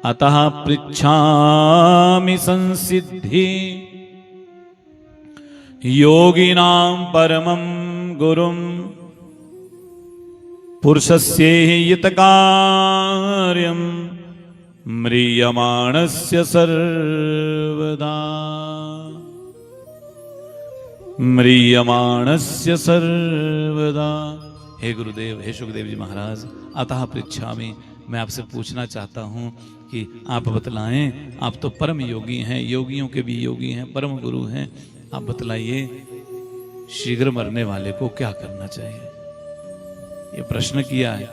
अतः पृच्छामि संसिद्धि योगिनां परमं गुरुं पुरुषस्येहित कार्यं म्रियमाणस्य सर्वदा म्रियमाणस्य सर्वदा। हे गुरुदेव, हे सुखदेव जी महाराज, अतः पृच्छामि, मैं आपसे पूछना चाहता हूँ कि आप बतलाएं, आप तो परम योगी हैं, योगियों के भी योगी हैं, परम गुरु हैं, आप बतलाइए शीघ्र मरने वाले को क्या करना चाहिए। ये प्रश्न किया है।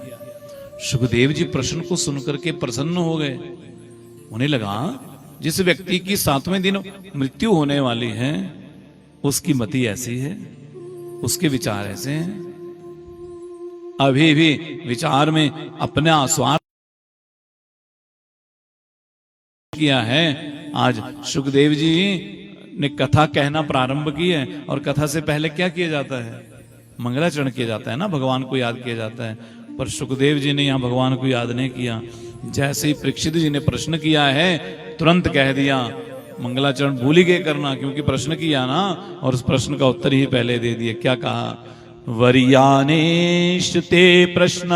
सुखदेव जी प्रश्न को सुनकर के प्रसन्न हो गए। उन्हें लगा जिस व्यक्ति की 7वें दिन मृत्यु होने वाली है उसकी मति ऐसी है, उसके विचार ऐसे हैं, अभी भी विचार में अपना स्वार्थ किया है। आज सुखदेव जी ने कथा कहना प्रारंभ की है और कथा से पहले क्या किया जाता है? मंगलाचरण किया जाता है ना, भगवान को याद किया जाता है। पर सुखदेव जी ने यहाँ भगवान को याद नहीं किया। जैसे ही परीक्षित जी ने प्रश्न किया है तुरंत कह दिया मंगलाचरण भूल ही गए करना, क्योंकि प्रश्न किया ना और उस प्रश्न का उत्तर ही पहले दे दिए। क्या कहा? वरियानेश ते प्रश्न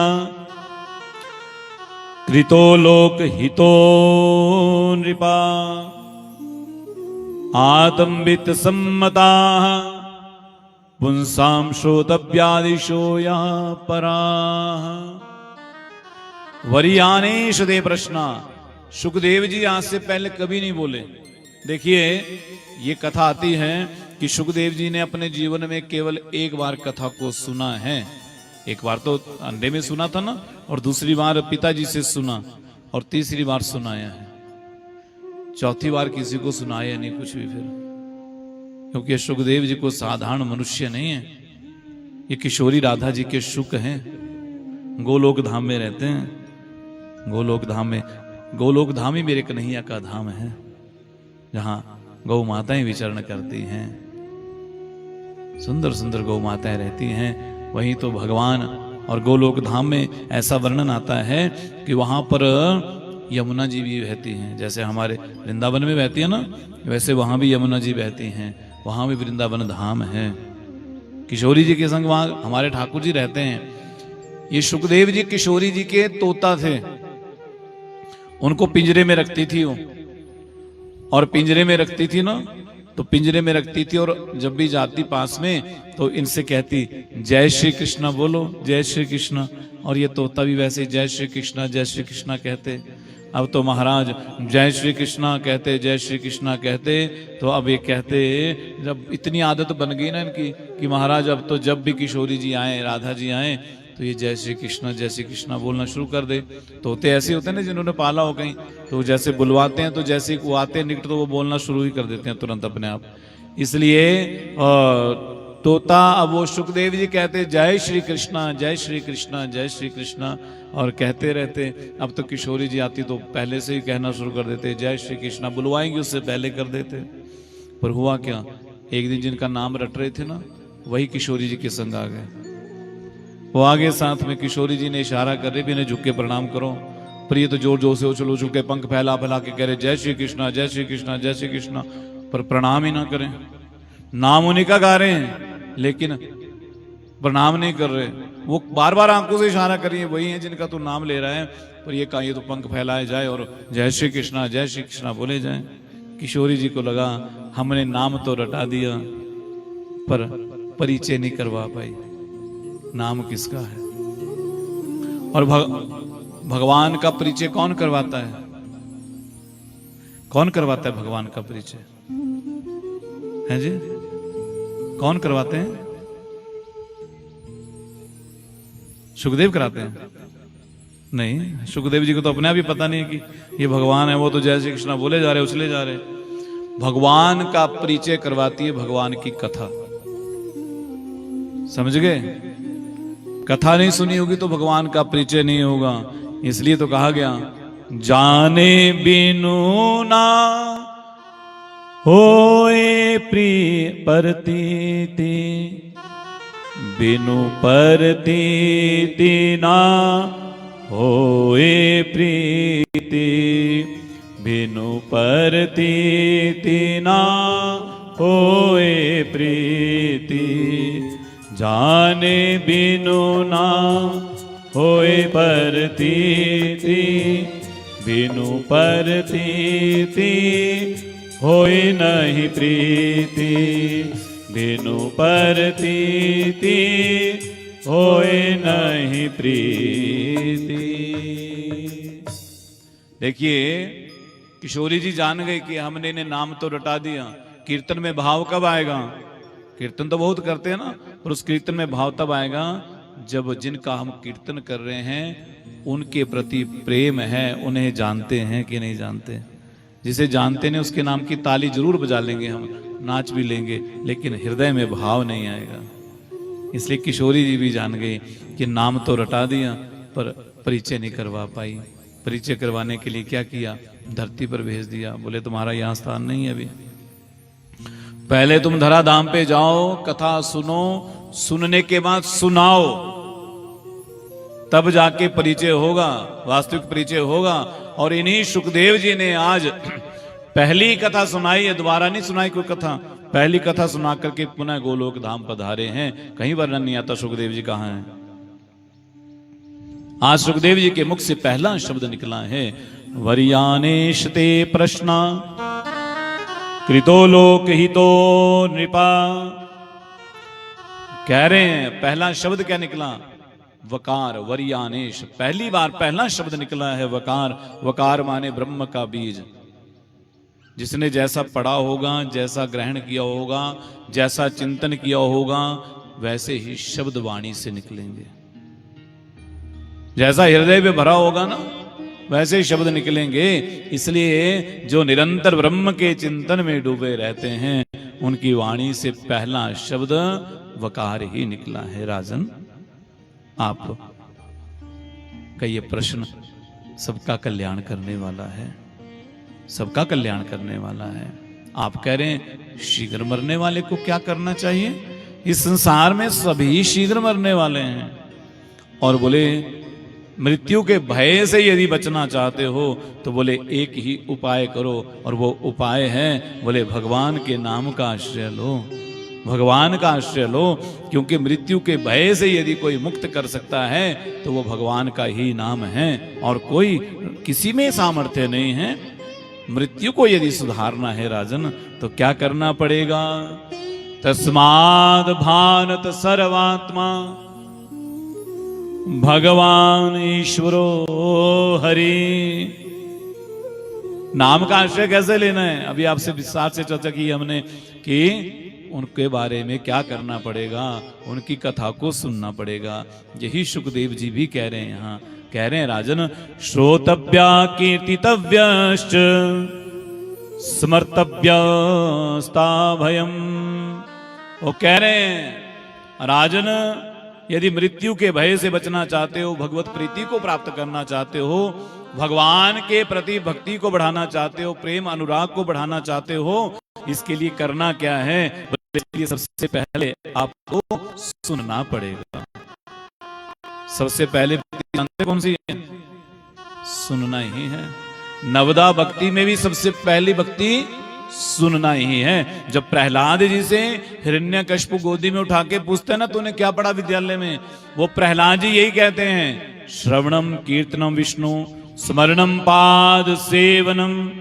कृतो लोक हितो नृपा आतंबित सम्मता पुंसाम श्रोतव्यादिशो या परा। वरियानेश दे प्रश्न, सुखदेव जी आज से पहले कभी नहीं बोले। देखिए ये कथा आती है कि सुखदेव जी ने अपने जीवन में केवल एक बार कथा को सुना है। एक बार तो अंडे में सुना था ना, और दूसरी बार पिताजी से सुना, और तीसरी बार सुनाया है। चौथी बार किसी को सुनाया नहीं कुछ भी फिर, क्योंकि सुखदेव जी को साधारण मनुष्य नहीं है। ये किशोरी राधा जी के शुक हैं, गोलोक धाम में रहते हैं। गोलोक धाम में, गोलोक धाम ही मेरे कन्हैया का धाम है, जहां गौ माताएं विचरण करती हैं, सुंदर सुंदर गौ माताएं रहती हैं। वहीं तो भगवान और गोलोक धाम में ऐसा वर्णन आता है कि वहां पर यमुना जी भी बहती हैं। जैसे हमारे वृंदावन में बहती है ना, वैसे वहां भी यमुना जी बहती हैं। वहां भी वृंदावन धाम है। किशोरी जी के संग वहां हमारे ठाकुर जी रहते हैं। ये सुखदेव जी किशोरी जी के तोता थे, उनको पिंजरे में रखती थी वो, और पिंजरे में रखती थी ना, तो पिंजरे में रखती थी और जब भी जाती पास में तो इनसे कहती जय श्री कृष्णा बोलो, जय श्री कृष्णा। और ये तोता भी वैसे जय श्री कृष्णा, जय श्री कृष्णा कहते। अब तो महाराज जय श्री कृष्णा कहते, जय श्री कृष्णा कहते, तो अब ये कहते, जब इतनी आदत बन गई ना इनकी कि महाराज अब तो जब भी किशोरी जी आए, राधा जी आए, तो ये जय श्री कृष्णा बोलना शुरू कर दे। तोते ऐसे होते हैं ना जिन्होंने पाला हो कहीं, तो जैसे बुलवाते हैं तो जैसे वो आते हैं निकट तो वो बोलना शुरू ही कर देते हैं तुरंत अपने आप। इसलिए तोता, अब वो सुखदेव जी कहते जय श्री कृष्णा, जय श्री कृष्णा, जय श्री कृष्णा, और कहते रहते। अब तो किशोरी जी आती तो पहले से ही कहना शुरू कर देते जय श्री कृष्णा, बुलवाएंगे उससे पहले कर देते। पर हुआ क्या, एक दिन जिनका नाम रट रहे थे ना, वही किशोरी जी के संग आ गए। वो आगे साथ में किशोरी जी ने इशारा कर रहे भी इन्हें झुक के प्रणाम करो, पर ये तो जोर जोर से उछल उछल के पंख फैला फैला के कह रहे जय श्री कृष्णा, जय श्री कृष्णा, जय श्री कृष्णा, पर प्रणाम ही ना करें। नाम उन्हीं का गा रहे हैं लेकिन प्रणाम नहीं कर रहे। वो बार बार आंखों से इशारा करिए, वही है जिनका तो नाम ले रहा है, पर ये कहा ये तो पंख फैलाए जाए और जय श्री कृष्णा, जय श्री कृष्णा बोले जाए। किशोरी जी को लगा हमने नाम तो रटा दिया पर परिचय नहीं करवा पाई, नाम किसका है। और भगवान का परिचय कौन करवाता है? कौन करवाता है भगवान का परिचय? है जी, कौन करवाते हैं? सुखदेव कराते हैं? नहीं, सुखदेव जी को तो अपने आप ही पता नहीं कि ये भगवान है। वो तो जय श्री कृष्णा बोले जा रहे, उछले जा रहे। भगवान का परिचय करवाती है भगवान की कथा। समझ गए? कथा नहीं सुनी होगी तो भगवान का परिचय नहीं होगा। इसलिए तो कहा गया जाने बिनु ना होए प्रिय प्रतीति, बिनु प्रतीति ना होए प्रीति बिनु परतीति ना होए प्रीति जाने बिनु ना होए परतीति बिनु परतीति होए नहीं प्रीति बिनु परतीति होए नहीं प्रीति। देखिए किशोरी जी जान गए कि हमने इन्हें नाम तो रटा दिया, कीर्तन में भाव कब आएगा? कीर्तन तो बहुत करते हैं ना, पर उस कीर्तन में भाव तब आएगा जब जिनका हम कीर्तन कर रहे हैं उनके प्रति प्रेम है, उन्हें जानते हैं कि नहीं जानते। जिसे जानते नहीं उसके नाम की ताली जरूर बजा लेंगे, हम नाच भी लेंगे, लेकिन हृदय में भाव नहीं आएगा। इसलिए किशोरी जी भी जान गई कि नाम तो रटा दिया पर परिचय नहीं करवा पाई। परिचय करवाने के लिए क्या किया? धरती पर भेज दिया। बोले तुम्हारा यहाँ स्थान नहीं है अभी, पहले तुम धराधाम पे जाओ, कथा सुनो, सुनने के बाद सुनाओ, तब जाके परिचय होगा, वास्तविक परिचय होगा। और इन्हीं सुखदेव जी ने आज पहली कथा सुनाई है, दोबारा नहीं सुनाई कोई कथा, पहली कथा सुना करके पुनः गोलोक धाम पधारे हैं। कहीं वर्णन नहीं आता सुखदेव जी कहाँ हैं। आज सुखदेव जी के मुख से पहला शब्द निकला है, वर्यानेश ते प्रश्न कृतो लोक हितो नृपा। कह रहे हैं पहला शब्द क्या निकला? वकार। वर्यानेश, पहली बार पहला शब्द निकला है वकार। वकार माने ब्रह्म का बीज। जिसने जैसा पढ़ा होगा, जैसा ग्रहण किया होगा, जैसा चिंतन किया होगा, वैसे ही शब्द वाणी से निकलेंगे। जैसा हृदय में भरा होगा ना, वैसे ही शब्द निकलेंगे। इसलिए जो निरंतर ब्रह्म के चिंतन में डूबे रहते हैं, उनकी वाणी से पहला शब्द वकार ही निकला है। राजन, आप का ये प्रश्न सबका कल्याण करने वाला है, सबका कल्याण करने वाला है। आप कह रहे हैं शीघ्र मरने वाले को क्या करना चाहिए? इस संसार में सभी शीघ्र मरने वाले हैं। और बोले मृत्यु के भय से यदि बचना चाहते हो तो बोले एक ही उपाय करो, और वो उपाय है बोले भगवान के नाम का आश्रय लो, भगवान का आश्रय लो। क्योंकि मृत्यु के भय से यदि कोई मुक्त कर सकता है तो वो भगवान का ही नाम है, और कोई किसी में सामर्थ्य नहीं है। मृत्यु को यदि सुधारना है राजन, तो क्या करना पड़ेगा? तस्माद भानत सर्वात्मा भगवान ईश्वरो हरि। नाम का आश्रय कैसे लेना है? अभी आपसे विस्तार से चर्चा की हमने कि उनके बारे में क्या करना पड़ेगा, उनकी कथा को सुनना पड़ेगा। यही सुखदेव जी भी कह रहे हैं यहाँ, कह रहे हैं राजन, श्रोतव्या कीर्तितव्यश्च स्मर्तव्यस्ता भयम। वो कह रहे हैं राजन, यदि मृत्यु के भय से बचना चाहते हो, भगवत प्रीति को प्राप्त करना चाहते हो, भगवान के प्रति भक्ति को बढ़ाना चाहते हो, प्रेम अनुराग को बढ़ाना चाहते हो, इसके लिए करना क्या है? इसके लिए सबसे पहले आपको सुनना पड़ेगा। सबसे पहले जानते कौन सी है? सुनना ही है। नवदा भक्ति में भी सबसे पहली भक्ति सुनना ही है। जब प्रहलाद जी से हिरण्यकश्यप गोदी में उठा के पूछते हैं ना, तूने क्या पढ़ा विद्यालय में, वो प्रहलाद जी यही कहते हैं, श्रवणम कीर्तनम विष्णु स्मरणम पाद सेवनम।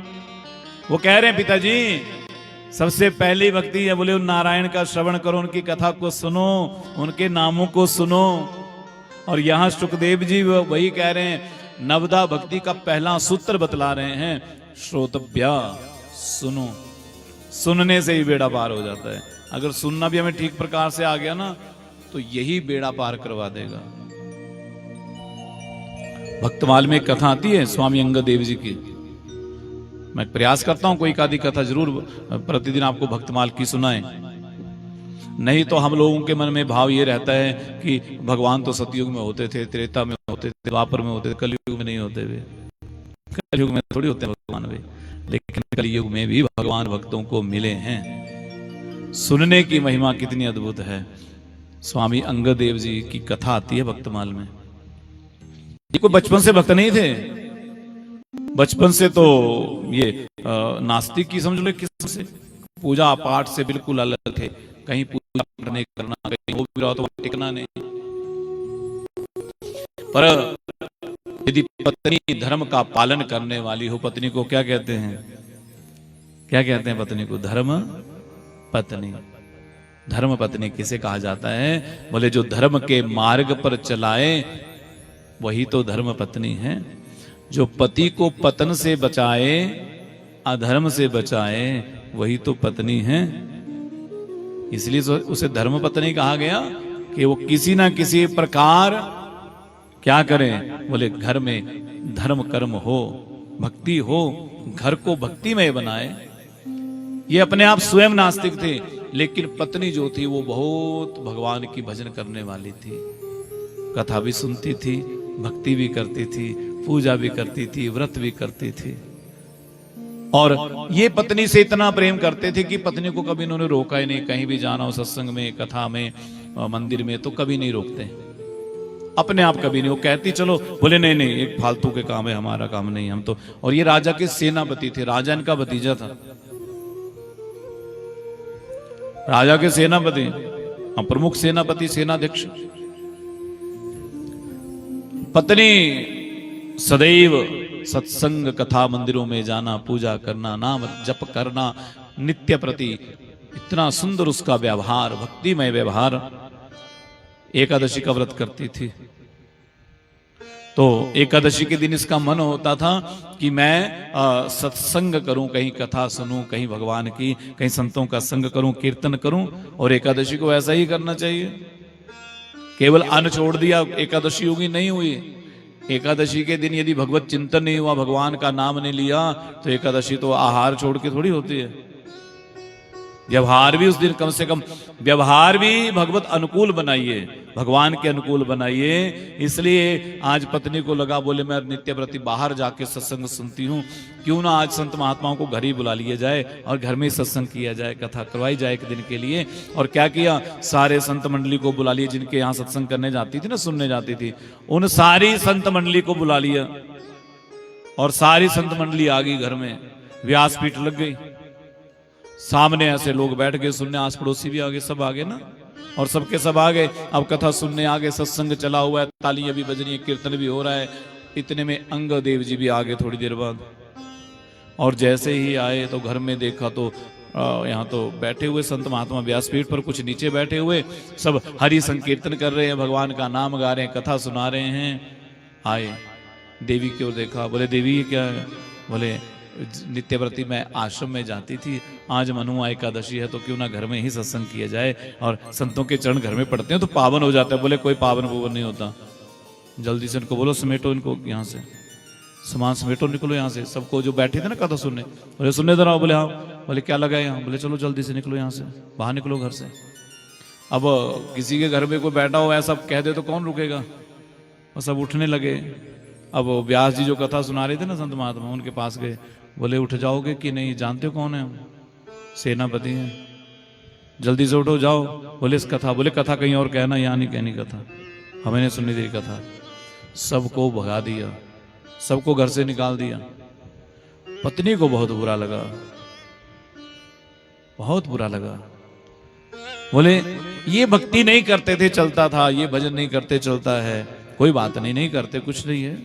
वो कह रहे हैं पिताजी सबसे पहली भक्ति है बोले नारायण का श्रवण करो, उनकी कथा को सुनो, उनके नामों को सुनो। और यहां सुखदेव जी वही कह रहे हैं, नवदा भक्ति का पहला सूत्र बतला रहे हैं, श्रोतव्या, सुनो। सुनने से ही बेड़ा पार हो जाता है। अगर सुनना भी हमें ठीक प्रकार से आ गया ना, तो यही बेड़ा पार करवा देगा। भक्तमाल में एक कथा आती है स्वामी अंगद देव जी की। मैं प्रयास करता हूं कोई आदि कथा जरूर प्रतिदिन आपको भक्तमाल की सुनाए, नहीं तो हम लोगों के मन में भाव ये रहता है कि भगवान तो सतयुग में होते थे, त्रेता में होते थे, द्वापर में होते थे, कलयुग में नहीं होते वे। कलयुग में थोड़ी होते हैं भगवान वे, लेकिन कलयुग में भी भगवान भक्तों को मिले हैं। सुनने की महिमा कितनी अद्भुत है। स्वामी अंगद देव जी की कथा आती है भक्तमाल में। ये कोई बचपन से भक्त नहीं थे, बचपन से तो ये नास्तिक की समझ लो किस्म से, पूजा पाठ से बिल्कुल अलग थे। कहीं पूजा पाठ नहीं करना, कहीं हो भी रहा तो टिकना नहीं। पर यदि पत्नी धर्म का पालन करने वाली हो, पत्नी को क्या कहते हैं, क्या कहते हैं पत्नी को? धर्म पत्नी। धर्म पत्नी किसे कहा जाता है? बोले जो धर्म के मार्ग पर चलाए वही तो धर्म पत्नी है। जो पति को पतन से बचाए, अधर्म से बचाए, वही तो पत्नी है। इसलिए उसे धर्म पत्नी कहा गया कि वो किसी ना किसी प्रकार क्या करें? बोले घर में धर्म कर्म हो, भक्ति हो, घर को भक्तिमय बनाए। ये अपने आप स्वयं नास्तिक थे, लेकिन पत्नी जो थी वो बहुत भगवान की भजन करने वाली थी। कथा भी सुनती थी, भक्ति भी करती थी, पूजा भी करती थी, व्रत भी करती थी। और ये पत्नी से इतना प्रेम करते थे कि पत्नी को कभी इन्होंने रोका ही नहीं। कहीं भी जाना हो, सत्संग में, कथा में, मंदिर में, तो कभी नहीं रोकते, अपने आप कभी नहीं। वो कहती चलो, बोले नहीं नहीं, एक फालतू के काम है, हमारा काम नहीं, हम तो। और ये राजा के सेनापति थे, राजा इनका भतीजा था, राजा के सेनापति, प्रमुख सेनापति, सेनाध्यक्ष। पत्नी सदैव सत्संग, कथा, मंदिरों में जाना, पूजा करना, नाम जप करना, नित्य प्रति इतना सुंदर उसका व्यवहार, भक्तिमय व्यवहार। एकादशी का व्रत करती थी, तो एकादशी के दिन इसका मन होता था कि मैं सत्संग करूं, कहीं कथा सुनूं, कहीं भगवान की, कहीं संतों का संग करूं, कीर्तन करूं। और एकादशी को ऐसा ही करना चाहिए। केवल अन्न छोड़ दिया, एकादशी होगी? नहीं हुई। एकादशी के दिन यदि भगवत चिंतन नहीं हुआ, भगवान का नाम नहीं लिया, तो एकादशी तो आहार छोड़ के थोड़ी होती है। व्यवहार भी उस दिन कम से कम व्यवहार भी भगवत अनुकूल बनाइए, भगवान के अनुकूल बनाइए। इसलिए आज पत्नी को लगा, बोले मैं नित्य प्रति बाहर जाके सत्संग सुनती हूँ, क्यों ना आज संत महात्माओं को घर ही बुला लिया जाए और घर में ही सत्संग किया जाए, कथा करवाई जाए एक दिन के लिए। और क्या किया, सारे संत मंडली को बुला लिया, जिनके यहाँ सत्संग करने जाती थी ना, सुनने जाती थी, उन सारी संत मंडली को बुला लिया। और सारी संत मंडली आ गई घर में, व्यासपीठ लग गई, सामने ऐसे लोग बैठ गए सुनने, आस पड़ोसी भी आ गए, सब आ गए ना, और सबके सब आ गए। अब कथा सुनने आ गए, सत्संग चला हुआ है, तालियां भी बज रही है, कीर्तन भी हो रहा है। इतने में अंगदेव जी भी आ गए थोड़ी देर बाद। और जैसे ही आए तो घर में देखा तो यहाँ तो बैठे हुए संत महात्मा व्यासपीठ पर, कुछ नीचे बैठे हुए, सब हरि संकीर्तन कर रहे हैं, भगवान का नाम गा रहे हैं, कथा सुना रहे हैं। आए, देवी की ओर देखा, बोले देवी ये क्या है? बोले नित्यव्रती मैं आश्रम में जाती थी, आज मनुआ एकादशी है, तो क्यों ना घर में ही सत्संग किया जाए, और संतों के चरण घर में पड़ते हैं तो पावन हो जाता है। बोले कोई पावन पूवन नहीं होता, जल्दी से इनको बोलो समेटो, इनको यहाँ से सामान समेटो, निकलो यहाँ से। सबको जो बैठे थे ना कथा सुनने, बोले सुनने दो ना। बोले हाँ। बोले क्या लगा यहाँ? बोले चलो जल्दी से निकलो यहाँ से, बाहर निकलो घर से। अब किसी के घर में कोई बैठा हो ऐसा कह दे तो कौन रुकेगा? और सब उठने लगे। अब व्यास जी जो कथा सुना रहे थे ना संत महात्मा, उनके पास गए, बोले उठ जाओगे कि नहीं? जानते हो कौन है हम? सेनापति हैं, जल्दी से उठो जाओ। बोले इस कथा, बोले कथा कहीं और कहना, यहाँ नहीं कहनी कथा, हमें नहीं सुननी तेरी कथा। सबको भगा दिया, सबको घर से निकाल दिया। पत्नी को बहुत बुरा लगा, बहुत बुरा लगा। बोले ये भक्ति नहीं करते थे चलता था, ये भजन नहीं करते चलता है, कोई बात नहीं, नहीं करते कुछ नहीं है।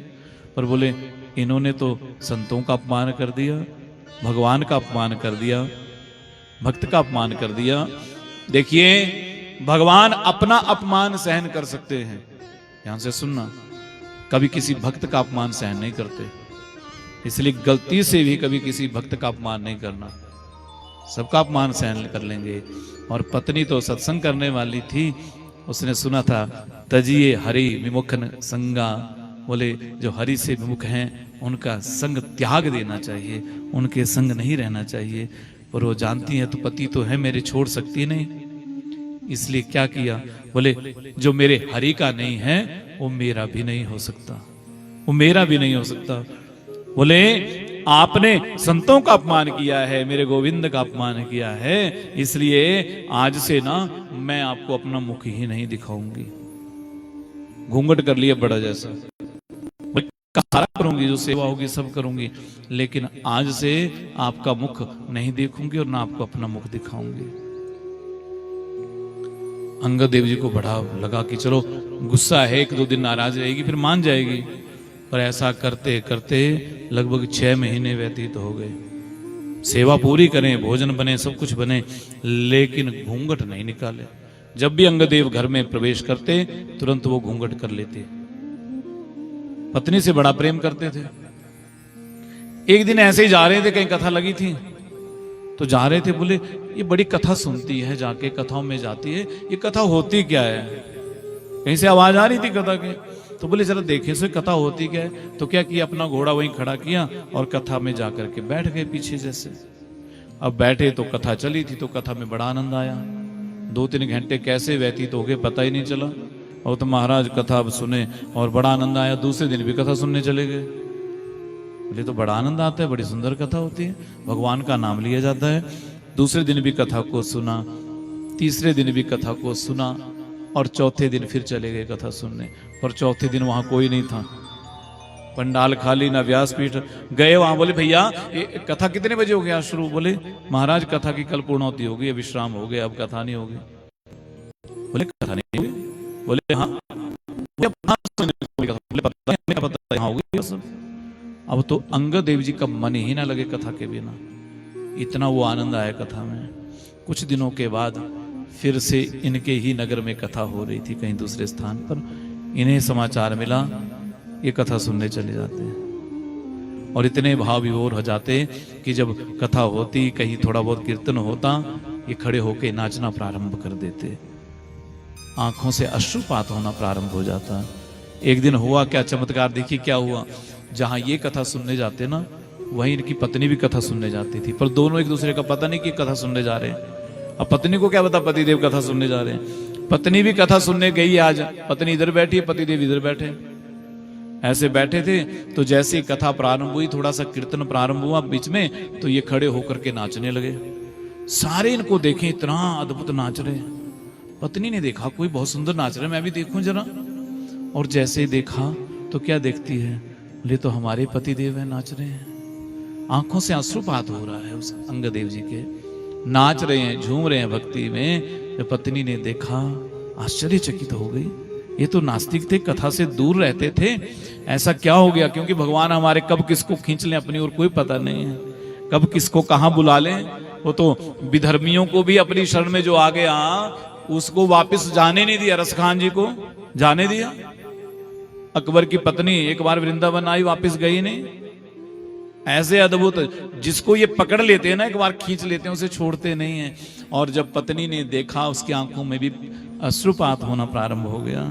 पर बोले इन्होंने तो संतों का अपमान कर दिया, भगवान का अपमान कर दिया, भक्त का अपमान कर दिया। देखिए भगवान अपना अपमान सहन कर सकते हैं, ध्यान से सुनना, कभी किसी भक्त का अपमान सहन नहीं करते। इसलिए गलती से भी कभी किसी भक्त का अपमान नहीं करना, सबका अपमान सहन कर लेंगे। और पत्नी तो सत्संग करने वाली थी, उसने सुना था तजिए हरि विमुखन संगा, बोले जो हरि से विमुख हैं उनका संग त्याग देना चाहिए, उनके संग नहीं रहना चाहिए। पर वो जानती है तो पति तो है मेरे, छोड़ सकती नहीं, इसलिए क्या किया, बोले जो मेरे हरि का नहीं है वो मेरा भी नहीं हो सकता, वो मेरा भी नहीं हो सकता। बोले आपने संतों का अपमान किया है, मेरे गोविंद का अपमान किया है, इसलिए आज से ना मैं आपको अपना मुख ही नहीं दिखाऊंगी। घूंघट कर लिया बड़ा जैसा, सारा करूंगी, जो सेवा होगी सब करूंगी, लेकिन आज से आपका मुख नहीं देखूंगी और ना आपको अपना मुख दिखाऊंगी। अंगद देव जी को बड़ा लगा कि चलो गुस्सा है, 1-2 दिन नाराज रहेगी, फिर मान जाएगी। पर ऐसा करते करते लगभग 6 महीने व्यतीत हो गए। सेवा पूरी करें, भोजन बने, सब कुछ बने, लेकिन घूंघट नहीं निकाले। जब भी अंगद देव घर में प्रवेश करते तुरंत वो घूंघट कर लेते। पत्नी से बड़ा प्रेम करते थे। एक दिन ऐसे ही जा रहे थे, कहीं कथा लगी थी तो जा रहे थे, बोले ये बड़ी कथा सुनती है, जाके कथाओं में जाती है, ये कथा होती क्या है? कहीं से आवाज आ रही थी कथा के, तो बोले जरा देखे से कथा होती क्या है। तो क्या किया, अपना घोड़ा वहीं खड़ा किया और कथा में जाकर के बैठ गए पीछे जैसे। अब बैठे तो कथा चली थी, तो कथा में बड़ा आनंद आया। 2-3 घंटे कैसे व्यतीत हो गए पता ही नहीं चला। और तो महाराज कथा सुने और बड़ा आनंद आया। दूसरे दिन भी कथा सुनने चले गए। बोले तो बड़ा आनंद आता है, बड़ी सुंदर कथा होती है, भगवान का नाम लिया जाता है। दूसरे दिन भी कथा को सुना, तीसरे दिन भी कथा को सुना, और चौथे दिन फिर चले गए कथा सुनने। और चौथे दिन वहां कोई नहीं था, पंडाल खाली, ना व्यासपीठ। गए वहां, बोले भैया कथा कितने बजे हो गया शुरू? बोले महाराज कथा की कल पूर्णोत्ती हो गई, विश्राम हो गया, अब कथा नहीं होगी। बोले कथा नहीं होगी? बोले हाँ। पता हाँ हो गई सब। अब तो अंगद देव जी का मन ही ना लगे कथा के बिना, इतना वो आनंद आया कथा में। कुछ दिनों के बाद फिर से इनके ही नगर में कथा हो रही थी, कहीं दूसरे स्थान पर। इन्हें समाचार मिला, ये कथा सुनने चले जाते हैं और इतने भाव विभोर हो जाते कि जब कथा होती, कहीं थोड़ा बहुत कीर्तन होता, ये खड़े होके नाचना प्रारंभ कर देते। आंखों से अश्रुपात होना प्रारंभ हो जाता। एक दिन हुआ क्या चमत्कार, देखिए क्या हुआ। जहां ये कथा सुनने जाते ना, वहीं इनकी पत्नी भी कथा सुनने जाती थी, पर दोनों एक दूसरे का पता नहीं कि कथा सुनने जा रहे हैं। अब पत्नी को क्या पता पतिदेव कथा सुनने जा रहे हैं। पत्नी भी कथा सुनने गई आज, पत्नी इधर बैठी है, पतिदेव इधर बैठे। ऐसे बैठे थे तो जैसे कथा प्रारंभ हुई, थोड़ा सा कीर्तन प्रारंभ हुआ बीच में, तो ये खड़े होकर के नाचने लगे। सारे इनको देखें, इतना अद्भुत नाच रहे। पत्नी ने देखा कोई बहुत सुंदर नाच रहे, मैं भी देखूं जरा। और जैसे ही देखा तो क्या देखती है, बोले तो हमारे पतिदेव है, नाच रहे हैं। आंखों से अश्रुपात हो रहा है उस अंगदेव जी के, नाच रहे हैं, झूम रहे हैं भक्ति में। जब पत्नी ने देखा आश्चर्यचकित हो गई। ये तो नास्तिक थे, कथा से दूर रहते थे, ऐसा क्या हो गया? क्योंकि भगवान हमारे कब किसको खींच लें अपनी ओर कोई पता नहीं है, कब किसको कहां बुला लें। वो तो विधर्मियों को भी अपनी शरण में जो आ गया उसको वापस जाने नहीं दिया, रस खान जी को जाने दिया। अकबर की पत्नी एक बार वृंदावन आई, वापस गई नहीं। ऐसे अद्भुत, जिसको ये पकड़ लेते हैं ना, एक बार खींच लेते हैं, उसे छोड़ते नहीं है। और जब पत्नी ने देखा, उसकी आंखों में भी अश्रुपात होना प्रारंभ हो गया।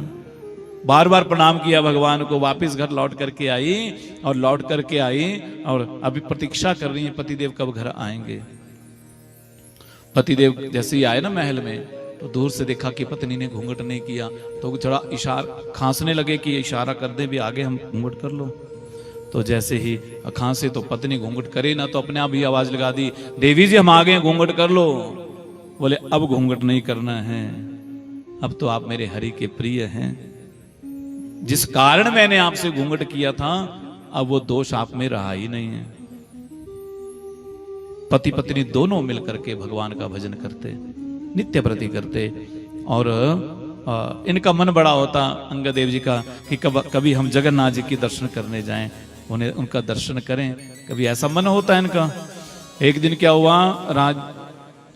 बार बार प्रणाम किया भगवान को, वापस घर लौट करके आई, और लौट करके आई और अभी प्रतीक्षा कर रही है पतिदेव कब घर आएंगे। पतिदेव जैसे ही आए ना महल में, तो दूर से देखा कि पत्नी ने घूंघट नहीं किया, तो थोड़ा इशारा खांसने लगे कि इशारा कर दे भी आगे, हम घूंघट कर लो। तो जैसे ही खांसे तो पत्नी घूंघट करे ना, तो अपने आप ही आवाज लगा दी, देवी जी हम आ गए, घूंघट कर लो। बोले अब घूंघट नहीं करना है, अब तो आप मेरे हरि के प्रिय हैं। जिस कारण मैंने आपसे घूंघट किया था, अब वो दोष आप में रहा ही नहीं है। पति पत्नी दोनों मिलकर के भगवान का भजन करते, नित्य प्रति करते। और इनका मन बड़ा होता अंगदेव जी का कि कभी हम जगन्नाथ जी की दर्शन करने जाएं, उन्हें उनका दर्शन करें। कभी ऐसा मन होता है इनका। एक दिन क्या हुआ,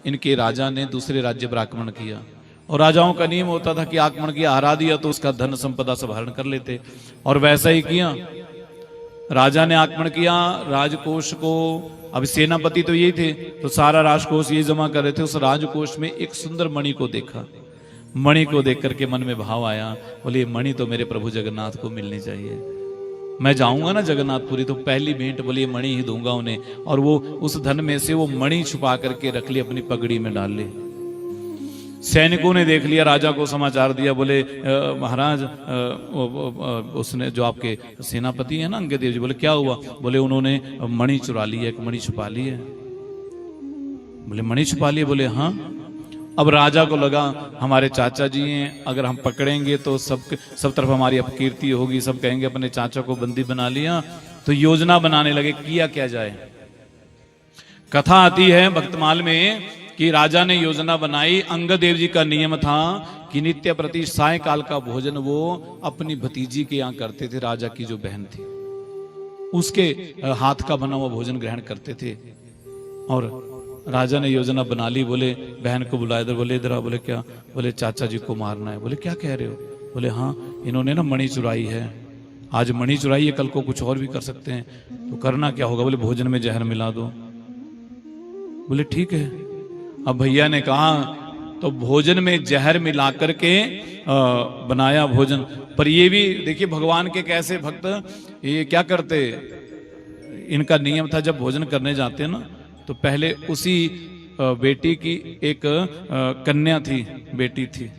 इनके राजा ने दूसरे राज्य पर आक्रमण किया, और राजाओं का नियम होता था कि आक्रमण किया, हरा दिया तो उसका धन संपदा सब हरण कर लेते। और वैसा ही किया, राजा ने आक्रमण किया, राजकोष को, अब सेनापति तो यही थे, तो सारा राजकोष ये जमा कर रहे थे। उस राजकोष में एक सुंदर मणि को देखा। मणि को देख करके मन में भाव आया, बोले ये मणि तो मेरे प्रभु जगन्नाथ को मिलनी चाहिए। मैं जाऊंगा ना जगन्नाथपुरी तो पहली भेंट बोले ये मणि ही दूंगा उन्हें। और वो उस धन में से वो मणि छुपा करके रख ली, अपनी पगड़ी में डाल ली। सैनिकों ने देख लिया, राजा को समाचार दिया, बोले महाराज उसने जो आपके सेनापति है ना अंगदेव जी, बोले क्या हुआ? बोले उन्होंने मणि चुरा ली है, एक मणि छुपा ली है। बोले मणि छुपा ली है? बोले हाँ। अब राजा को लगा हमारे चाचा जी हैं, अगर हम पकड़ेंगे तो सब तरफ हमारी अपकीर्ति होगी, सब कहेंगे अपने चाचा को बंदी बना लिया। तो योजना बनाने लगे, किया क्या जाए। कथा आती है भक्तमाल में कि राजा ने योजना बनाई। अंगदेव जी का नियम था कि नित्य प्रति सायंकाल का भोजन वो अपनी भतीजी के यहाँ करते थे, राजा की जो बहन थी उसके हाथ का बना हुआ भोजन ग्रहण करते थे। और राजा ने योजना बना ली, बोले बहन को बुलाए, इधर बोले इधर आ, बोले क्या, बोले चाचा जी को मारना है। बोले क्या कह रहे हो, बोले हाँ इन्होंने ना मणि चुराई है, आज मणि चुराई है, कल को कुछ और भी कर सकते हैं, तो करना क्या होगा। बोले भोजन में जहर मिला दो। बोले ठीक है। अब भैया ने कहा तो भोजन में जहर मिला करके बनाया भोजन। पर ये भी देखिए भगवान के कैसे भक्त, ये क्या करते, इनका नियम था जब भोजन करने जाते हैं ना तो पहले उसी बेटी की एक कन्या थी, बेटी थी,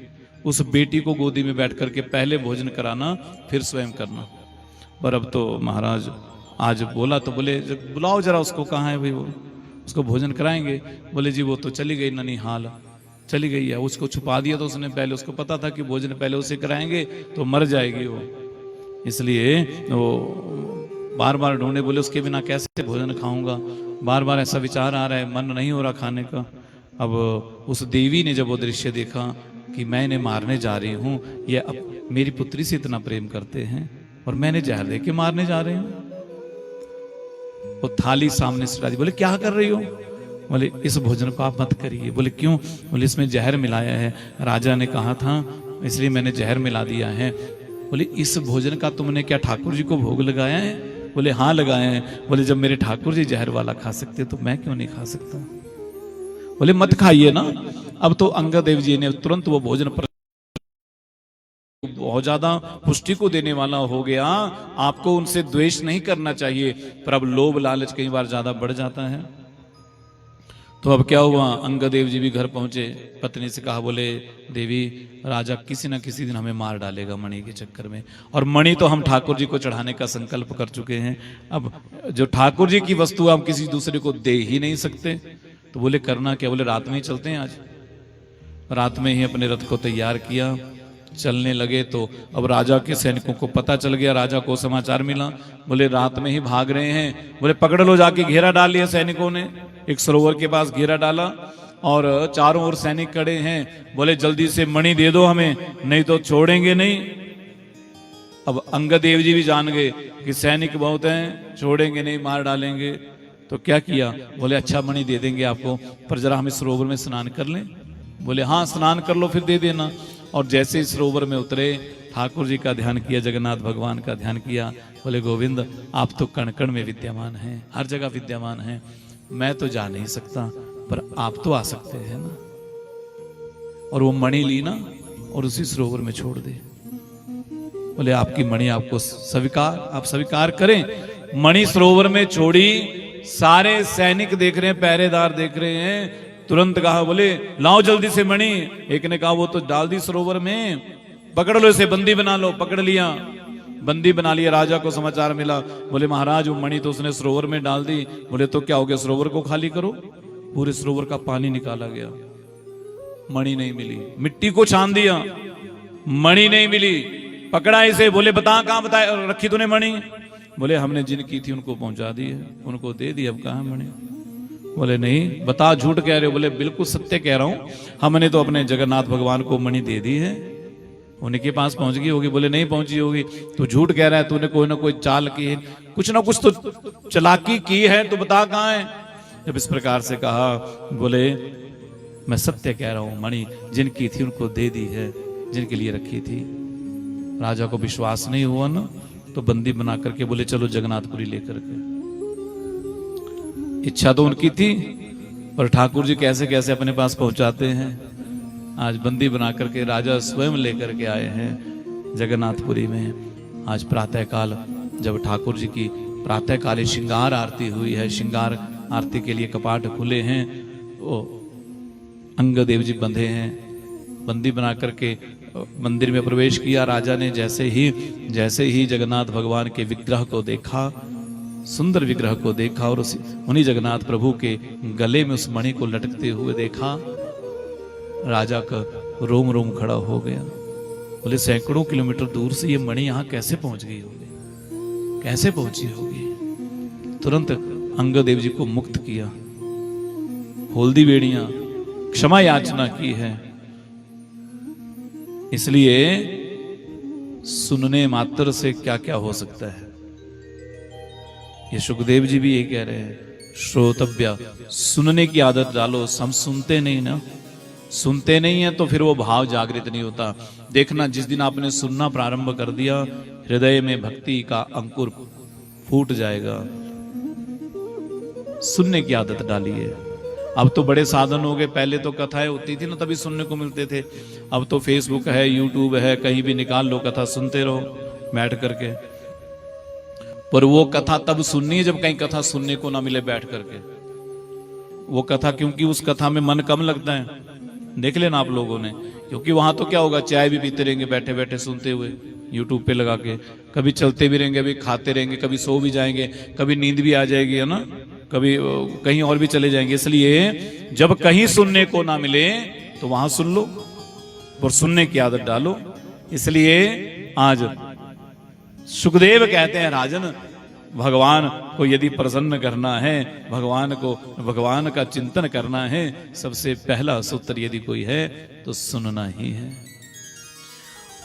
उस बेटी को गोदी में बैठ करके पहले भोजन कराना फिर स्वयं करना। पर अब तो महाराज आज बोला तो बोले बुलाओ जरा उसको, कहाँ है भाई वो, उसको भोजन कराएंगे। बोले जी वो तो चली गई ननिहाल, चली गई है। उसको छुपा दिया तो उसने पहले, उसको पता था कि भोजन पहले उसे कराएंगे तो मर जाएगी वो, इसलिए वो बार बार ढूंढे। बोले उसके बिना कैसे भोजन खाऊंगा, बार बार ऐसा विचार आ रहा है, मन नहीं हो रहा खाने का। अब उस देवी ने जब वो दृश्य देखा कि मैं इन्हें मारने जा रही हूँ, ये अब मेरी पुत्री से इतना प्रेम करते हैं और मैंने जहर दे के मारने जा रही हूँ। वो थाली सामने से डाली। बोले क्या कर रही हो, बोले इस भोजन को आप मत करिए। बोले क्यों, बोले इसमें जहर मिलाया है, राजा ने कहा था इसलिए मैंने जहर मिला दिया है। बोले इस भोजन का तुमने क्या ठाकुर जी को भोग लगाया है। बोले हाँ लगाया है। बोले जब मेरे ठाकुर जी जहर वाला खा सकते तो मैं क्यों नहीं खा सकता। बोले मत खाइए ना। अब तो अंगदेव जी ने तुरंत वो भोजन बहुत ज्यादा पुष्टि को देने वाला हो गया। आपको उनसे द्वेष नहीं करना चाहिए, पर अब लोभ लालच कई बार ज्यादा बढ़ जाता है। तो अब क्या हुआ, अंगदेव जी भी घर पहुंचे, पत्नी से कहा, बोले देवी राजा किसी न किसी दिन हमें मार डालेगा मणि के चक्कर में, और मणि तो हम ठाकुर जी को चढ़ाने का संकल्प कर चुके हैं। अब जो ठाकुर जी की वस्तु हम किसी दूसरे को दे ही नहीं सकते। तो बोले करना क्या। बोले रात में ही चलते हैं। आज रात में ही अपने रथ को तैयार किया, चलने लगे। तो अब राजा के सैनिकों को पता चल गया, राजा को समाचार मिला। बोले रात में ही भाग रहे हैं। बोले पकड़ लो, जाके घेरा डाल लिया सैनिकों ने, एक सरोवर के पास घेरा डाला और चारों ओर सैनिक खड़े हैं। बोले जल्दी से मणि दे दो हमें, नहीं तो छोड़ेंगे नहीं। अब अंगदेव जी भी जान गए कि सैनिक बहुत हैं, छोड़ेंगे नहीं, मार डालेंगे। तो क्या किया, बोले अच्छा मणि दे देंगे आपको, पर जरा हम इस सरोवर में स्नान कर लें। बोले हाँ स्नान कर लो फिर दे देना। और जैसे इस सरोवर में उतरे, ठाकुर जी का ध्यान किया, जगन्नाथ भगवान का ध्यान किया। बोले गोविंद आप तो कण कण में विद्यमान हैं, हर जगह विद्यमान हैं, मैं तो जा नहीं सकता पर आप तो आ सकते हैं ना। और वो मणि ली ना और उसी सरोवर में छोड़ दे। बोले आपकी मणि आपको स्वीकार, आप स्वीकार करें। मणि सरोवर में छोड़ी, सारे सैनिक देख रहे हैं, पहरेदार देख रहे हैं। तुरंत कहा, बोले लाओ जल्दी से मणि। एक ने कहा वो तो डाल दी सरोवर में, पकड़ लो इसे, बंदी बना लो। पकड़ लिया, बंदी बना लिया। राजा को समाचार मिला। बोले महाराज वो मणि तो उसने सरोवर में डाल दी। बोले तो क्या हो गया, सरोवर को खाली करो। पूरे सरोवर का पानी निकाला गया, मणि नहीं मिली। मिट्टी को छान दिया, मणि नहीं मिली। पकड़ा इसे, बोले बता कहां बताया रखी तूने मणि। बोले हमने जिन की थी उनको पहुंचा दी है, उनको दे दी, अब कहां मणि। बोले नहीं बता, झूठ कह रहे हो। बोले बिल्कुल सत्य कह रहा हूं, हमने तो अपने जगन्नाथ भगवान को मणि दे दी है, उनके पास पहुंच गई होगी। बोले नहीं पहुंची होगी, तो झूठ कह रहा है, तूने कोई ना कोई चाल की है, कुछ ना कुछ तो चालाकी की है, तो बता कहां है। जब इस प्रकार से कहा, बोले मैं सत्य कह रहा हूं, मणि जिनकी थी उनको दे दी है, जिनके लिए रखी थी। राजा को विश्वास नहीं हुआ ना, तो बंदी बना करके बोले चलो जगन्नाथपुरी लेकर के। इच्छा तो उनकी थी, पर ठाकुर जी कैसे कैसे अपने पास पहुंचाते हैं। आज बंदी बना करके राजा स्वयं लेकर के आए हैं जगन्नाथपुरी में। आज प्रातःकाल जब ठाकुर जी की प्रातःकाली श्रृंगार आरती हुई है, श्रृंगार आरती के लिए कपाट खुले हैं, वो अंगदेव जी बंधे हैं। बंदी बना करके मंदिर में प्रवेश किया। राजा ने जैसे ही जगन्नाथ भगवान के विग्रह को देखा, सुंदर विग्रह को देखा, और उन्हीं जगन्नाथ प्रभु के गले में उस मणि को लटकते हुए देखा, राजा का रोम रोम खड़ा हो गया। बोले सैकड़ों किलोमीटर दूर से ये मणि यहाँ कैसे पहुंच गई होगी, कैसे पहुंची होगी। तुरंत अंगदेव जी को मुक्त किया, होल्दी बेड़ियां क्षमा याचना की है। इसलिए सुनने मात्र से क्या क्या हो सकता है, ये सुखदेव जी भी ये कह रहे हैं, श्रोतव्य, सुनने की आदत डालो। हम सुनते नहीं ना, सुनते नहीं है तो फिर वो भाव जागृत नहीं होता। देखना जिस दिन आपने सुनना प्रारंभ कर दिया, हृदय में भक्ति का अंकुर फूट जाएगा। सुनने की आदत डालिए। अब तो बड़े साधन हो गए, पहले तो कथाएं होती थी ना तभी सुनने को मिलते थे। अब तो फेसबुक है, यूट्यूब है, कहीं भी निकाल लो, कथा सुनते रहो बैठ करके। पर वो कथा तब सुननी है जब कहीं कथा सुनने को ना मिले बैठ करके। वो कथा, क्योंकि उस कथा में मन कम लगता है, देख लेना आप लोगों ने। क्योंकि वहां तो क्या होगा, चाय भी पीते रहेंगे बैठे बैठे सुनते हुए यूट्यूब पे लगा के, कभी चलते भी रहेंगे, कभी खाते रहेंगे, कभी सो भी जाएंगे, कभी नींद भी आ जाएगी, है ना, कभी कहीं और भी चले जाएंगे। इसलिए जब कहीं सुनने को ना मिले तो वहां सुन लो और सुनने की आदत डालो। इसलिए आज सुखदेव कहते हैं, राजन भगवान को यदि प्रसन्न करना है, भगवान का चिंतन करना है, सबसे पहला सूत्र यदि कोई है तो सुनना ही है।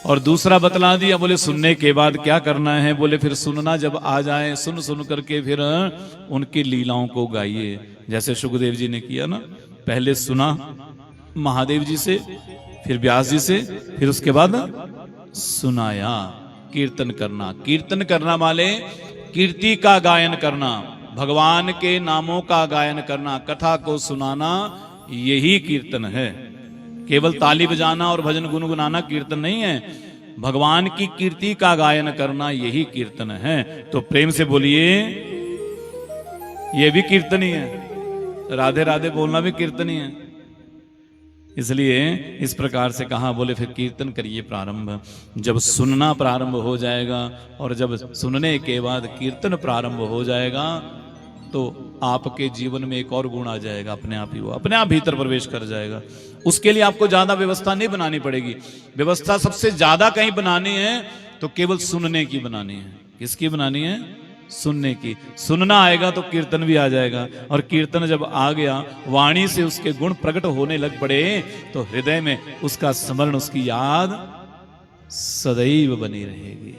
और दूसरा बतला दिया, बोले सुनने के बाद क्या करना है। बोले फिर सुनना जब आ जाए, सुन करके फिर उनकी लीलाओं को गाइए। जैसे सुखदेव जी ने किया ना, पहले सुना महादेव जी से, फिर व्यास जी से, फिर उसके बाद सुनाया। कीर्तन करना, कीर्तन करना वाले कीर्ति का गायन करना, भगवान के नामों का गायन करना, कथा को सुनाना, यही कीर्तन है। केवल ताली बजाना और भजन गुनगुनाना कीर्तन नहीं है, भगवान की कीर्ति का गायन करना यही कीर्तन है। तो प्रेम से बोलिए, ये भी कीर्तन ही है। राधे राधे बोलना भी कीर्तन ही है। इसलिए इस प्रकार से कहा, बोले फिर कीर्तन करिए प्रारंभ। जब सुनना प्रारंभ हो जाएगा और जब सुनने के बाद कीर्तन प्रारंभ हो जाएगा तो आपके जीवन में एक और गुण आ जाएगा, अपने आप ही वो अपने आप भीतर प्रवेश कर जाएगा। उसके लिए आपको ज्यादा व्यवस्था नहीं बनानी पड़ेगी। व्यवस्था सबसे ज्यादा कहीं बनानी है तो केवल सुनने की बनानी है। किसकी बनानी है? सुनने की। सुनना आएगा तो कीर्तन भी आ जाएगा, और कीर्तन जब आ गया, वाणी से उसके गुण प्रकट होने लग पड़े तो हृदय में उसका स्मरण, उसकी याद सदैव बनी रहेगी,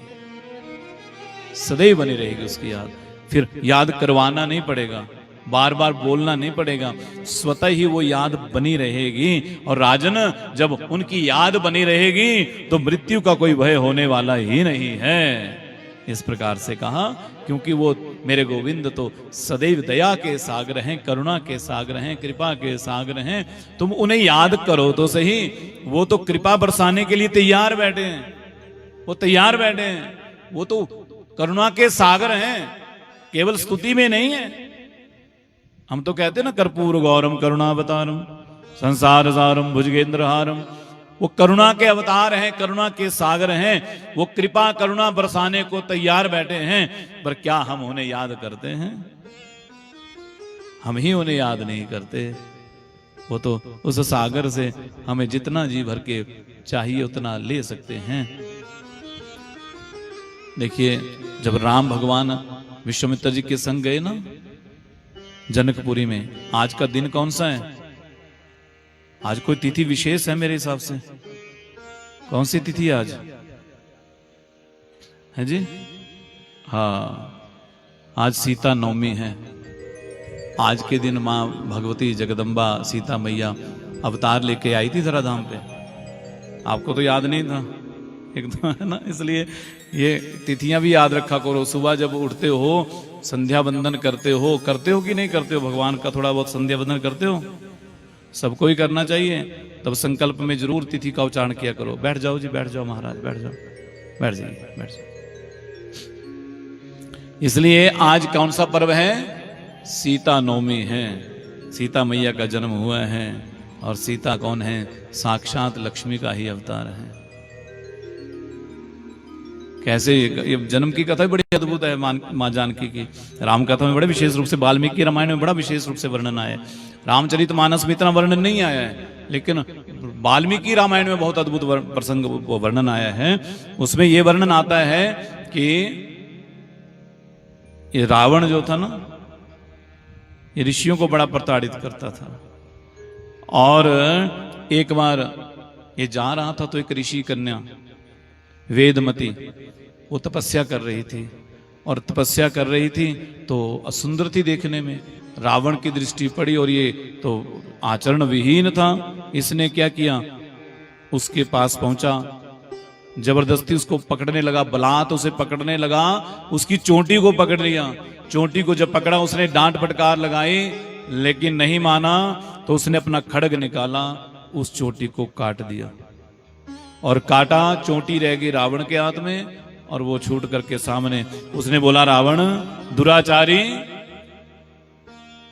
सदैव बनी रहेगी उसकी याद। फिर याद करवाना नहीं पड़ेगा, बार बार बोलना नहीं पड़ेगा, स्वतः ही वो याद बनी रहेगी। और राजन, जब उनकी याद बनी रहेगी तो मृत्यु का कोई भय होने वाला ही नहीं है। इस प्रकार से कहा, क्योंकि वो मेरे गोविंद तो सदैव दया के सागर हैं, करुणा के सागर हैं, कृपा के सागर हैं। तुम उन्हें याद करो तो सही, वो तो कृपा बरसाने के लिए तैयार बैठे हैं, वो तैयार बैठे हैं, वो तो करुणा के सागर हैं, केवल स्तुति में नहीं है। हम तो कहते हैं ना, कर्पूर गौरम करुणावतारम संसार सारम भुजगेंद्रहारम। वो करुणा के अवतार हैं, करुणा के सागर हैं, वो कृपा करुणा बरसाने को तैयार बैठे हैं। पर क्या हम उन्हें याद करते हैं? हम ही उन्हें याद नहीं करते। वो तो उस सागर से हमें जितना जी भर के चाहिए उतना ले सकते हैं। देखिए, जब राम भगवान विश्वामित्र जी के संग गए ना जनकपुरी में, आज का दिन कौन सा है? आज कोई तिथि विशेष है मेरे हिसाब से? कौन सी तिथि आज है जी? हाँ, आज सीता नवमी है। आज के दिन माँ भगवती जगदम्बा सीता मैया अवतार लेके आई थी धराधाम पे। आपको तो याद नहीं था एकदम, है ना? इसलिए ये तिथियां भी याद रखा करो। सुबह जब उठते हो, संध्या बंदन करते हो कि नहीं करते हो? भगवान का थोड़ा बहुत संध्या बंदन करते हो? सबको ही करना चाहिए। तब संकल्प में जरूर तिथि का उच्चारण किया करो। बैठ जाओ जी, बैठ जाओ महाराज, बैठ जाओ, बैठ जाइए, बैठ जाओ। इसलिए आज कौन सा पर्व है? सीता नवमी है। सीता मैया का जन्म हुआ है। और सीता कौन है? साक्षात लक्ष्मी का ही अवतार है। कैसे ये जन्म की कथा बड़ी अद्भुत है माँ जानकी की। राम कथा में बड़े विशेष रूप से, वाल्मीकि रामायण में बड़ा विशेष रूप से वर्णन आया है। रामचरितमानस में इतना वर्णन नहीं आया है, लेकिन वाल्मीकि रामायण में बहुत अद्भुत प्रसंग वर्णन आया है। उसमें यह वर्णन आता है कि ये रावण जो था ना, ये ऋषियों को बड़ा प्रताड़ित करता था। और एक बार ये जा रहा था तो एक ऋषि कन्या वेदमती वो तपस्या कर रही थी, और तपस्या कर रही थी तो सुंदर थी देखने में। रावण की दृष्टि पड़ी और ये तो आचरण विहीन था। इसने क्या किया, उसके पास पहुंचा, जबरदस्ती उसको पकड़ने लगा, बलात् उसे पकड़ने लगा, उसकी चोटी को पकड़ लिया। चोटी को जब पकड़ा उसने डांट फटकार लगाई, लेकिन नहीं माना, तो उसने अपना खड्ग निकाला, उस चोटी को काट दिया और काटा। चोटी रह गई रावण के हाथ में और वो छूट करके सामने। उसने बोला, रावण दुराचारी,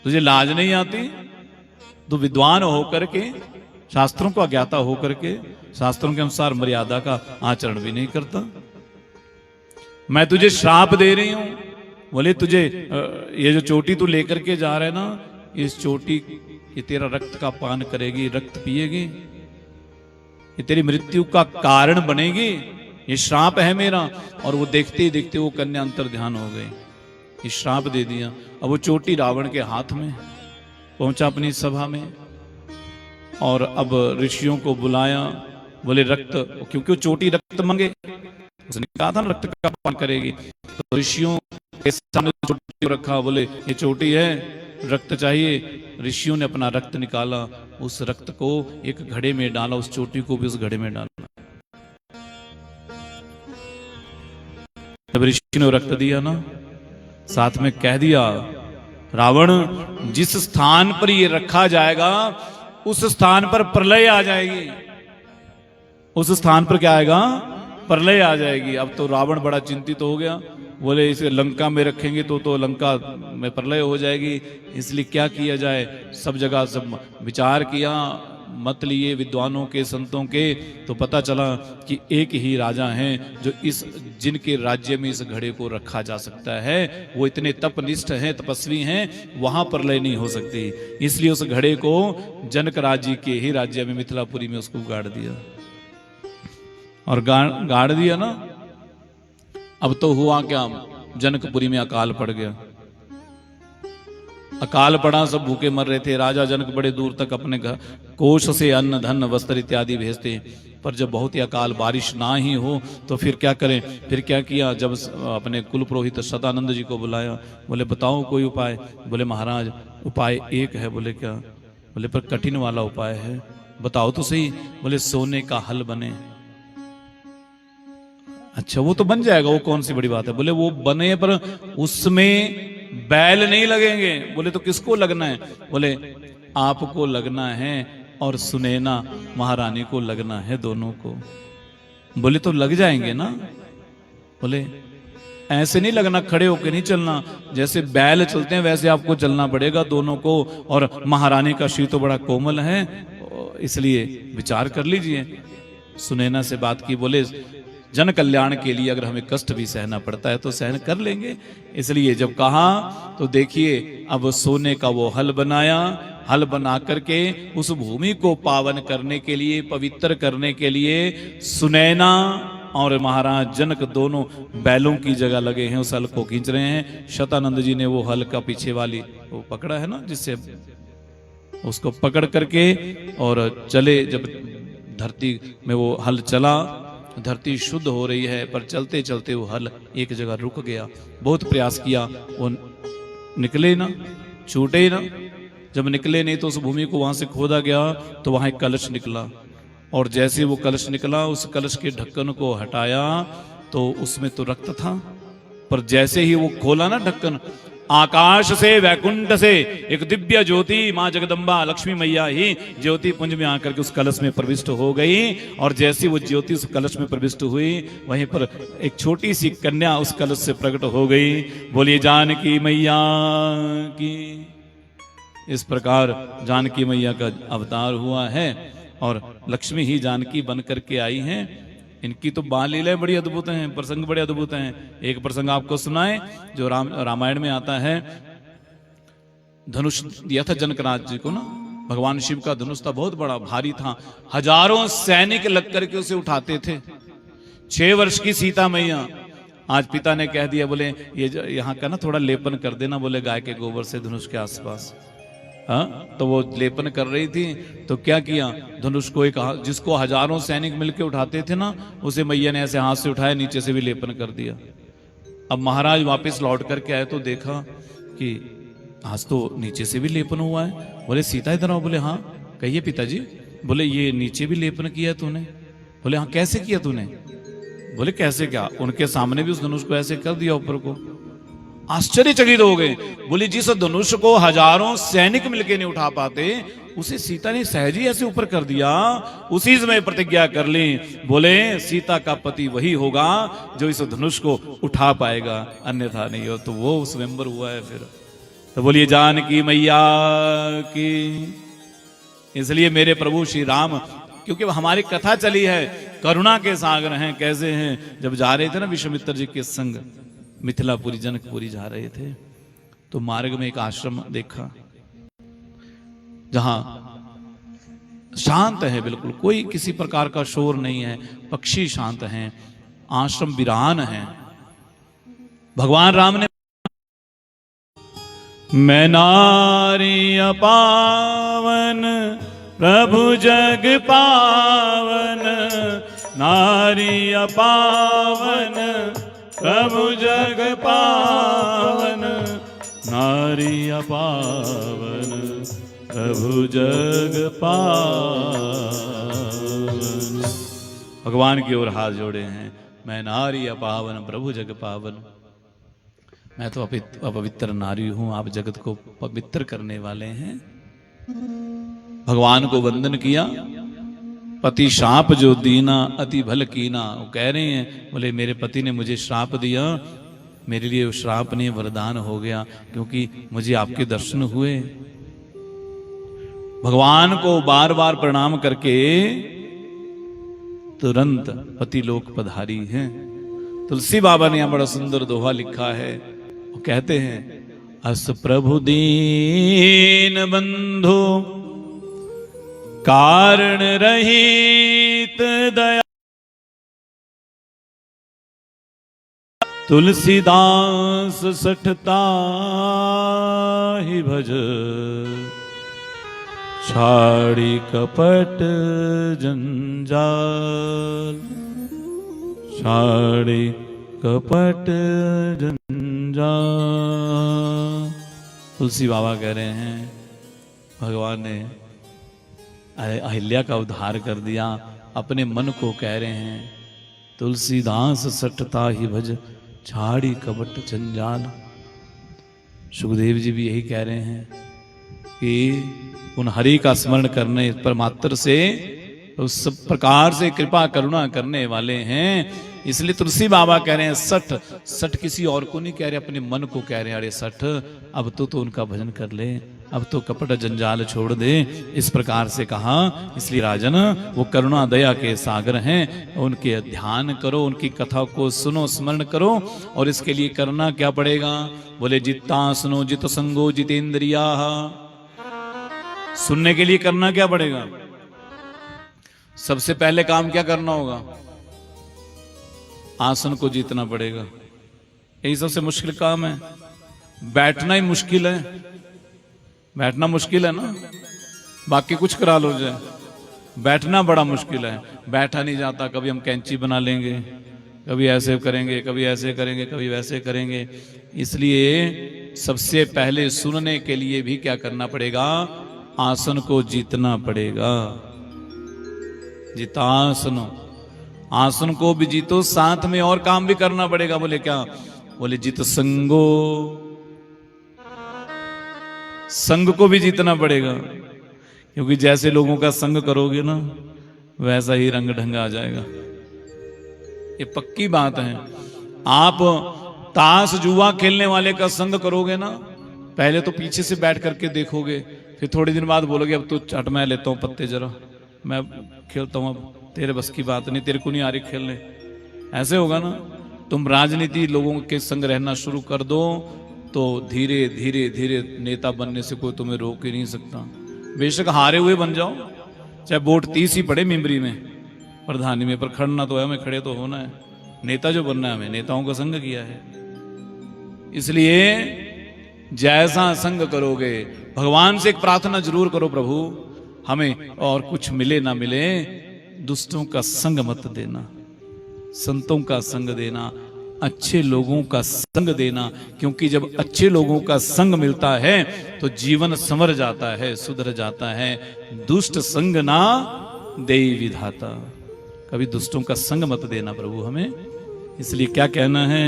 तुझे लाज नहीं आती? तू विद्वान होकर के, शास्त्रों को अज्ञाता होकर के, शास्त्रों के अनुसार मर्यादा का आचरण भी नहीं करता। मैं तुझे श्राप दे रही हूं। बोले, तुझे ये जो चोटी तू लेकर के जा रहे ना, इस चोटी ये तेरा रक्त का पान करेगी, रक्त पिएगी, ये तेरी मृत्यु का कारण बनेगी, ये श्राप है मेरा। और वो देखते ही देखते वो कन्या अंतर ध्यान हो गई, ये श्राप दे दिया। अब वो चोटी रावण के हाथ में पहुंचा अपनी सभा में, और अब ऋषियों को बुलाया। बोले, रक्त, क्योंकि वो चोटी रक्त मांगे, उसने कहा था ना रक्त का पान करेगी, तो ऋषियों के सामने चोटी रखा। बोले, ये चोटी है, रक्त चाहिए। ऋषियों ने अपना रक्त निकाला, उस रक्त को एक घड़े में डाला, उस चोटी को भी उस घड़े में डाला। जब ऋषि ने रक्त दिया ना, साथ में कह दिया, रावण, जिस स्थान पर ये रखा जाएगा उस स्थान पर प्रलय आ जाएगी। उस स्थान पर क्या आएगा? प्रलय आ जाएगी। अब तो रावण बड़ा चिंतित हो गया। बोले, इसे लंका में रखेंगे तो लंका में प्रलय हो जाएगी, इसलिए क्या किया जाए। सब जगह सब विचार किया, मत लिए विद्वानों के, संतों के, तो पता चला कि एक ही राजा हैं जो जिनके राज्य में इस घड़े को रखा जा सकता है। वो इतने तपनिष्ठ हैं, तपस्वी हैं, वहां प्रलय नहीं हो सकती। इसलिए उस घड़े को जनक राज्य के ही राज्य में, मिथिलापुरी में उसको गाड़ दिया। और गाड़ दिया ना, अब तो हुआ क्या, जनकपुरी में अकाल पड़ गया। अकाल पड़ा, सब भूखे मर रहे थे। राजा जनक बड़े दूर तक अपने घर कोष से अन्न धन वस्त्र इत्यादि भेजते, पर जब बहुत ही अकाल, बारिश ना ही हो तो फिर क्या करें। फिर क्या किया, जब अपने कुल पुरोहित सदानंद जी को बुलाया। बोले, बताओ कोई उपाय। बोले, महाराज उपाय एक है। बोले, क्या? बोले, पर कठिन वाला उपाय है, बताओ तो सही। बोले, सोने का हल बने। अच्छा, वो तो बन जाएगा, वो कौन सी बड़ी बात है। बोले, वो बने पर उसमें बैल नहीं लगेंगे। बोले, तो किसको लगना है? बोले, आपको लगना है और सुनैना महारानी को लगना है, दोनों को। बोले, तो लग जाएंगे ना? बोले, ऐसे नहीं लगना, खड़े होकर नहीं चलना, जैसे बैल चलते हैं वैसे आपको चलना पड़ेगा दोनों को। और महारानी का शरीर तो बड़ा कोमल है, इसलिए विचार कर लीजिए। सुनैना से बात की। बोले, जन कल्याण के लिए अगर हमें कष्ट भी सहना पड़ता है तो सहन कर लेंगे। इसलिए जब कहा तो देखिए, अब सोने का वो हल बनाया। हल बना करके उस भूमि को पावन करने के लिए, पवित्र करने के लिए सुनैना और महाराज जनक दोनों बैलों की जगह लगे हैं, उस हल को खींच रहे हैं। शतानंद जी ने वो हल का पीछे वाली वो पकड़ा है ना, जिससे उसको पकड़ करके और चले। जब धरती में वो हल चला, धरती शुद्ध हो रही है, पर चलते चलते वो हल एक जगह रुक गया। बहुत प्रयास किया, वो निकले ना, छूटे ना। जब निकले नहीं तो उस भूमि को वहां से खोदा गया तो वहां एक कलश निकला, और जैसे वो कलश निकला, उस कलश के ढक्कन को हटाया तो उसमें तो रक्त था। पर जैसे ही वो खोला ना ढक्कन, आकाश से, वैकुंठ से एक दिव्य ज्योति मां जगदम्बा लक्ष्मी मैया ही ज्योति पुंज में आकर के उस कलश में प्रविष्ट हो गई। और जैसी वो ज्योति उस कलश में प्रविष्ट हुई, वहीं पर एक छोटी सी कन्या उस कलश से प्रकट हो गई। बोलिए जानकी मैया की। इस प्रकार जानकी मैया का अवतार हुआ है, और लक्ष्मी ही जानकी बन करके आई हैं। इनकी तो बाल लीलाएं बड़ी अद्भुत हैं, प्रसंग बड़े अद्भुत हैं। एक प्रसंग आपको सुनाए जो रामायण में आता है। धनुष दिया था जनकराज जी को ना, भगवान शिव का धनुष था, बहुत बड़ा भारी था, हजारों सैनिक लग करके उसे उठाते थे। 6 वर्ष की सीता मैया, आज पिता ने कह दिया, बोले ये यहाँ का ना थोड़ा लेपन कर देना, बोले गाय के गोबर से धनुष के आसपास। हाँ, तो वो लेपन कर रही थी, तो क्या किया, धनुष को एक जिसको हजारों सैनिक मिलके उठाते थे ना, उसे मैया ने ऐसे हाथ से उठाया, नीचे से भी लेपन कर दिया। अब महाराज वापस लौट करके आए तो देखा कि आज तो नीचे से भी लेपन हुआ है। बोले सीता इधर आओ। बोले हाँ। कहिए पिताजी। बोले ये नीचे भी लेपन किया तूने? बोले हाँ। कैसे किया तूने? बोले कैसे क्या? उनके सामने भी उस धनुष को ऐसे कर दिया ऊपर को। आश्चर्यचकित हो गए। बोले जिस धनुष को हजारों सैनिक मिलके नहीं उठा पाते, उसे सीता ने सहज ही ऐसे ऊपर कर दिया। उसी समय प्रतिज्ञा कर ली, बोले सीता का पति वही होगा जो इस धनुष को उठा पाएगा, अन्यथा नहीं हो। तो वो स्वयंवर हुआ है फिर। तो बोलिए जानकी मैया की। इसलिए मेरे प्रभु श्री राम, क्योंकि हमारी कथा चली है, करुणा के सागर हैं। कैसे हैं? जब जा रहे थे ना विश्वामित्र जी के संग मिथिलापुरी जनकपुरी जा रहे थे, तो मार्ग में एक आश्रम देखा जहां शांत है, बिल्कुल कोई किसी प्रकार का शोर नहीं है, पक्षी शांत हैं, आश्रम वीरान है। भगवान राम ने मैं नारी अपावन प्रभु जग पावन, नारी अपावन प्रभु जग पावन, नारी अपावन प्रभु जग पावन। भगवान की ओर हाथ जोड़े हैं, मैं नारी अपावन प्रभु जग पावन। मैं तो अपवित्र नारी हूं, आप जगत को पवित्र करने वाले हैं। भगवान को वंदन किया। पति शाप जो दीना अति भल कीना, वो कह रहे हैं, बोले मेरे पति ने मुझे श्राप दिया, मेरे लिए वो श्राप नहीं वरदान हो गया, क्योंकि मुझे आपके दर्शन हुए। भगवान को बार बार प्रणाम करके तुरंत पति लोक पधारी हैं। तुलसी बाबा ने यहां बड़ा सुंदर दोहा लिखा है। वो कहते हैं, अस प्रभु दीन बंधु कारण रहित दया, तुलसीदास सठता ही भज, छाड़ी कपट जंजाल, छाड़ी कपट जंजाल। तुलसी बाबा कह रहे हैं भगवान ने अहिल्या का उद्धार कर दिया। अपने मन को कह रहे हैं, तुलसीदास सठता ही भज, छाड़ी कपट जंजाल। सुखदेव जी भी यही कह रहे हैं कि उन हरि का स्मरण करने पर मात्र से उस प्रकार से कृपा करुणा करने वाले हैं। इसलिए तुलसी बाबा कह रहे हैं सठ। सठ किसी और को नहीं कह रहे, अपने मन को कह रहे हैं, अरे सठ अब तो उनका भजन कर ले, अब तो कपट जंजाल छोड़ दे, इस प्रकार से कहा। इसलिए राजन वो करुणा दया के सागर हैं, उनके ध्यान करो, उनकी कथा को सुनो, स्मरण करो। और इसके लिए करना क्या पड़ेगा? बोले जित्ता सुनो जित संगो जितेंद्रिया। सुनने के लिए करना क्या पड़ेगा? सबसे पहले काम क्या करना होगा? आसन को जीतना पड़ेगा। यही सबसे मुश्किल काम है। बैठना ही मुश्किल है, बैठना मुश्किल है ना, बाकी कुछ करा लो जाए, बैठना बड़ा मुश्किल है। बैठा नहीं जाता। कभी हम कैंची बना लेंगे, कभी ऐसे करेंगे, कभी ऐसे करेंगे, कभी वैसे करेंगे। इसलिए सबसे पहले सुनने के लिए भी क्या करना पड़ेगा? आसन को जीतना पड़ेगा। जितासन, आसन को भी जीतो, साथ में और काम भी करना पड़ेगा। बोले क्या? बोले जित संगो, संग को भी जीतना पड़ेगा, क्योंकि जैसे लोगों का संग करोगे ना, वैसा ही रंग ढंग आ जाएगा। ये पक्की बात है। आप ताश जुआ खेलने वाले का संग करोगे ना, पहले तो पीछे से बैठ करके देखोगे, फिर थोड़ी दिन बाद बोलोगे अब तो चट मैं लेता हूं पत्ते, जरा मैं खेलता हूं अब। तेरे बस की बात नहीं, तेरे को नहीं आ रही खेलने, ऐसे होगा ना। तुम राजनीति लोगों के संग रहना शुरू कर दो तो धीरे धीरे धीरे नेता बनने से कोई तुम्हें रोक ही नहीं सकता। बेशक हारे हुए बन जाओ, चाहे वोट 30 ही पड़े मेमरी में, प्रधानी में, पर खड़ना तो है, हमें खड़े तो होना है। नेता जो बनना है, हमें नेताओं का संग किया है। इसलिए जैसा संग करोगे, भगवान से एक प्रार्थना जरूर करो, प्रभु हमें और कुछ मिले ना मिले, दुष्टों का संग मत देना, संतों का संग देना, अच्छे लोगों का संग देना। क्योंकि जब अच्छे लोगों का संग मिलता है तो जीवन संवर जाता है, सुधर जाता है। दुष्ट संग ना देई विधाता, कभी दुष्टों का संग मत देना प्रभु हमें। इसलिए क्या कहना है,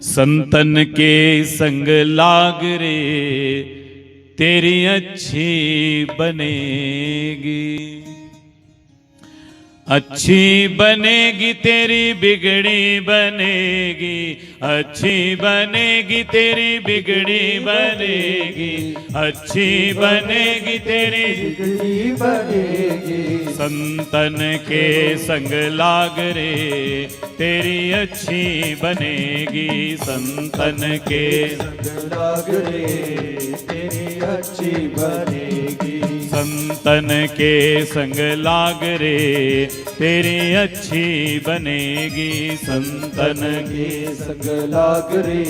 संतन के संग लाग रे तेरी अच्छी बनेगी, अच्छी बनेगी तेरी बिगड़ी बनेगी, अच्छी बनेगी तेरी बिगड़ी बनेगी, अच्छी बनेगी तेरी बिगड़ी बनेगी। संतन के संग लाग रे तेरी अच्छी बनेगी, संतन के संग लाग रे तेरी अच्छी बनेगी, संतन के संग लाग रे तेरी अच्छी बनेगी, संतन के संग लाग रे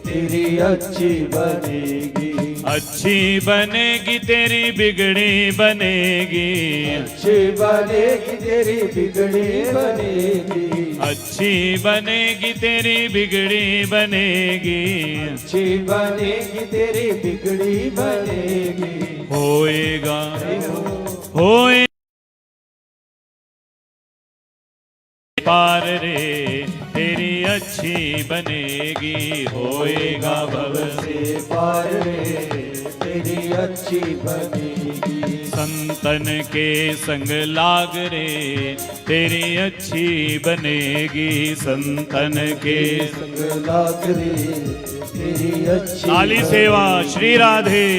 तेरी अच्छी बनेगी। अच्छी बनेगी तेरी बिगड़ी बनेगी, अच्छी बनेगी तेरी बिगड़ी बनेगी, अच्छी बनेगी तेरी बिगड़ी बनेगी, अच्छी बनेगी तेरी बिगड़ी बनेगी। होएगा होए पार रे तेरी अच्छी बनेगी, होएगा भव से पार रे तेरी अच्छी बनेगी। संतन के संग लाग रे तेरी अच्छी बनेगी, संतन के संग लाग रे तेरी अच्छी। काली सेवा श्री राधे।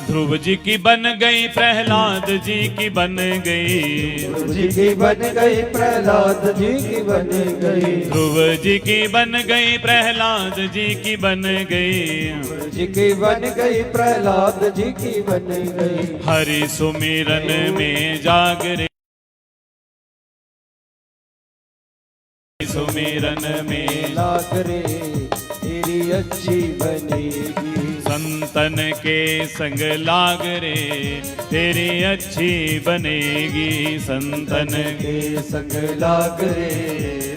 ध्रुव जी की बन गई, प्रहलाद जी की बन गई, ध्रुव जी की बन गई, प्रहलाद जी की बन गई, ध्रुव जी की बन गई, प्रहलाद जी की बन गई, ध्रुव जी की बन गई, प्रहलाद जी की बन गई। हरि सुमिरन में जागरे, सुमिरन में जागरे तेरी अच्छी बनेगी, संतन के संग लाग रे तेरी अच्छी बनेगी, संतन के संग लाग रे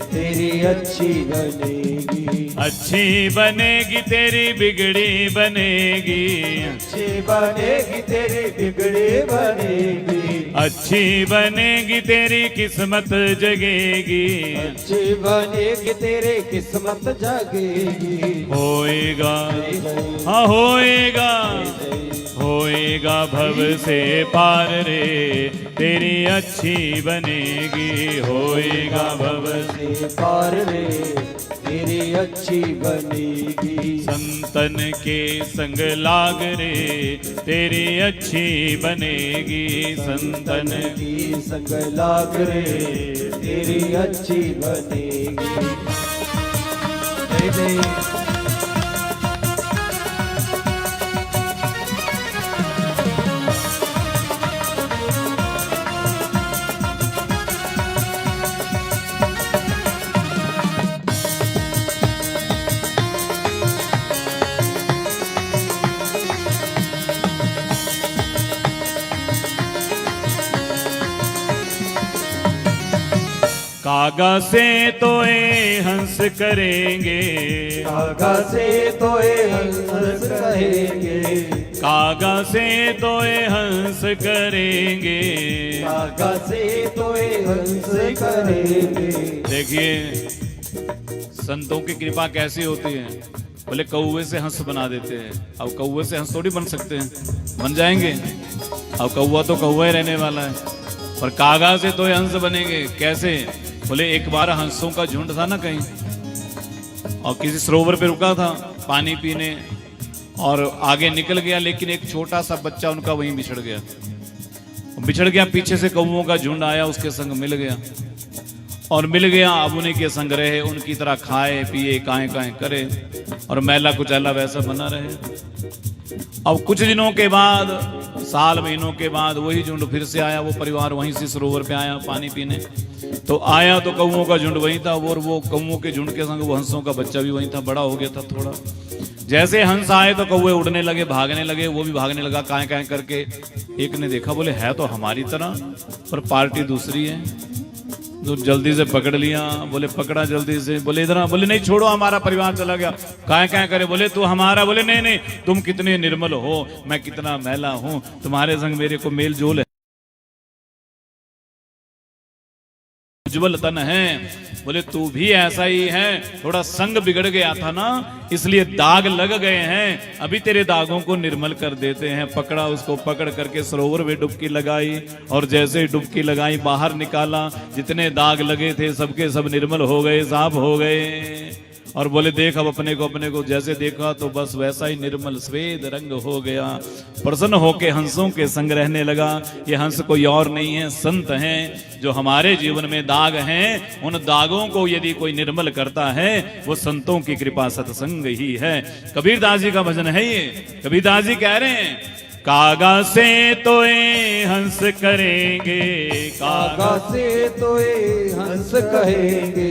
तेरी अच्छी बनेगी। अच्छी बनेगी तेरी बिगड़ी बनेगी, अच्छी बनेगी तेरी बिगड़ी बनेगी, अच्छी बनेगी तेरी किस्मत जगेगी, अच्छी बनेगी तेरी किस्मत जगेगी। होएगा हाँ होएगा, होएगा भव से पार रे तेरी अच्छी बनेगी, होएगा भव से पार रे तेरी अच्छी बनेगी। संतन के संग लाग रे तेरी अच्छी बनेगी, संतन की संग लाग रे तेरी अच्छी बनेगी। कागा से तोए हंस करेंगे, कागा से तोए हंस करेंगे, कागा से तोए हंस करेंगे, कागा से तोए हंस करेंगे। देखिए संतों की कृपा कैसी होती है? बोले कौवे से हंस बना देते हैं। अब कौवे से हंस थोड़ी बन सकते हैं, बन जाएंगे? अब कौवा तो कौवा ही रहने वाला है, पर कागा से तो हंस बनेंगे। कैसे? बोले एक बार हंसों का झुंड था ना कहीं, और किसी सरोवर पे रुका था पानी पीने, और आगे निकल गया, लेकिन एक छोटा सा बच्चा उनका वहीं बिछड़ गया। पीछे से कौवों का झुंड आया, उसके संग मिल गया, और मिल गया। अब उन्हीं के संग रहे, उनकी तरह खाए पिए, काएं काएं करे, और मैला कुचैला वैसा बना रहे। अब कुछ दिनों के बाद, साल महीनों के बाद वही झुंड फिर से आया। वो परिवार वहीं से सरोवर पे आया पानी पीने, तो आया तो कौवों का झुंड वहीं था, और वो कौवों के झुंड के संग वो हंसों का बच्चा भी वहीं था, बड़ा हो गया था थोड़ा। जैसे हंस आए तो कौवे उड़ने लगे, भागने लगे, वो भी भागने लगा काएं काएं करके। एक ने देखा, बोले है तो हमारी तरह, पर पार्टी दूसरी है। तो जल्दी से पकड़ लिया, बोले पकड़ा जल्दी से, बोले इधर आ, बोले नहीं छोड़ो, हमारा परिवार चला गया। काहे काहे करे? बोले तू हमारा, बोले नहीं नहीं, तुम कितने निर्मल हो, मैं कितना मैला हूं, तुम्हारे संग मेरे को मेल जोल है, उज्जवल तन है। बोले तू भी ऐसा ही है, थोड़ा संग बिगड़ गया था ना, इसलिए दाग लग गए हैं, अभी तेरे दागों को निर्मल कर देते हैं। पकड़ा, उसको पकड़ करके सरोवर में डुबकी लगाई, और जैसे ही डुबकी लगाई बाहर निकाला, जितने दाग लगे थे सबके सब निर्मल हो गए, साफ हो गए। और बोले देख अब अपने को जैसे देखा तो बस वैसा ही निर्मल श्वेत रंग हो गया। प्रसन्न होके हंसों के संग रहने लगा। ये हंस कोई और नहीं है, संत हैं, जो हमारे जीवन में दाग हैं, उन दागों को यदि कोई निर्मल करता है, वो संतों की कृपा सत्संग ही है। कबीरदास जी का भजन है ये। कबीरदास जी कह रहे हैं, कागा से तोए हंस करेंगे, कागा से तोए हंस कहेंगे,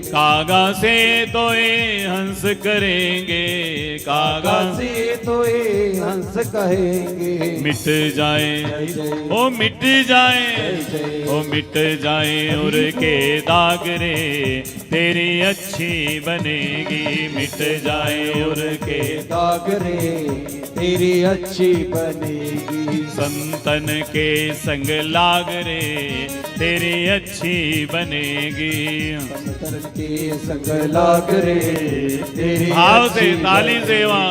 कागा से तोए हंस करेंगे, कागा से तोए हंस कहेंगे। मिट जाए ओ मिट जाए, ओ मिट जाए उर के दाग रे, तेरी अच्छी बनेगी। मिट जाए उर के दाग रे, तेरी अच्छी बनेगी। संतन के संग लाग रे, तेरी अच्छी बनेगी। संतन के संग लाग रे, तेरी भाव से ताली सेवा।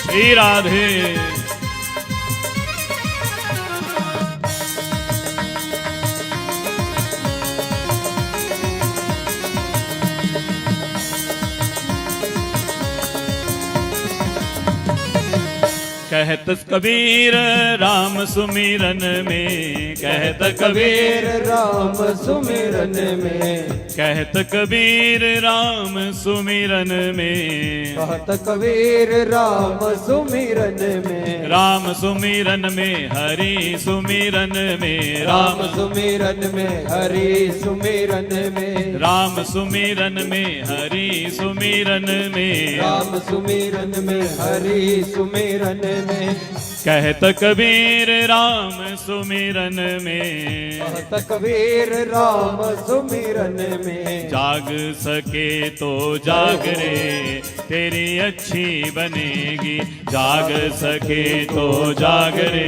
श्री राधे। कहत कबीर राम सुमिरन में, कहत कबीर राम सुमिरन में, कहत कबीर राम सुमिरन में, कहत कबीर राम सुमिरन में, राम सुमिरन में हरि सुमिरन में, राम सुमिरन में हरि सुमिरन में, राम सुमिरन में हरि सुमिरन में, राम सुमिरन में हरि सुमिरन में। कहत कबीर राम सुमिरन में, कहत कबीर राम सुमिरन में, जाग सके तो जाग रे, तेरी अच्छी बनेगी। जाग सके तो जाग रे,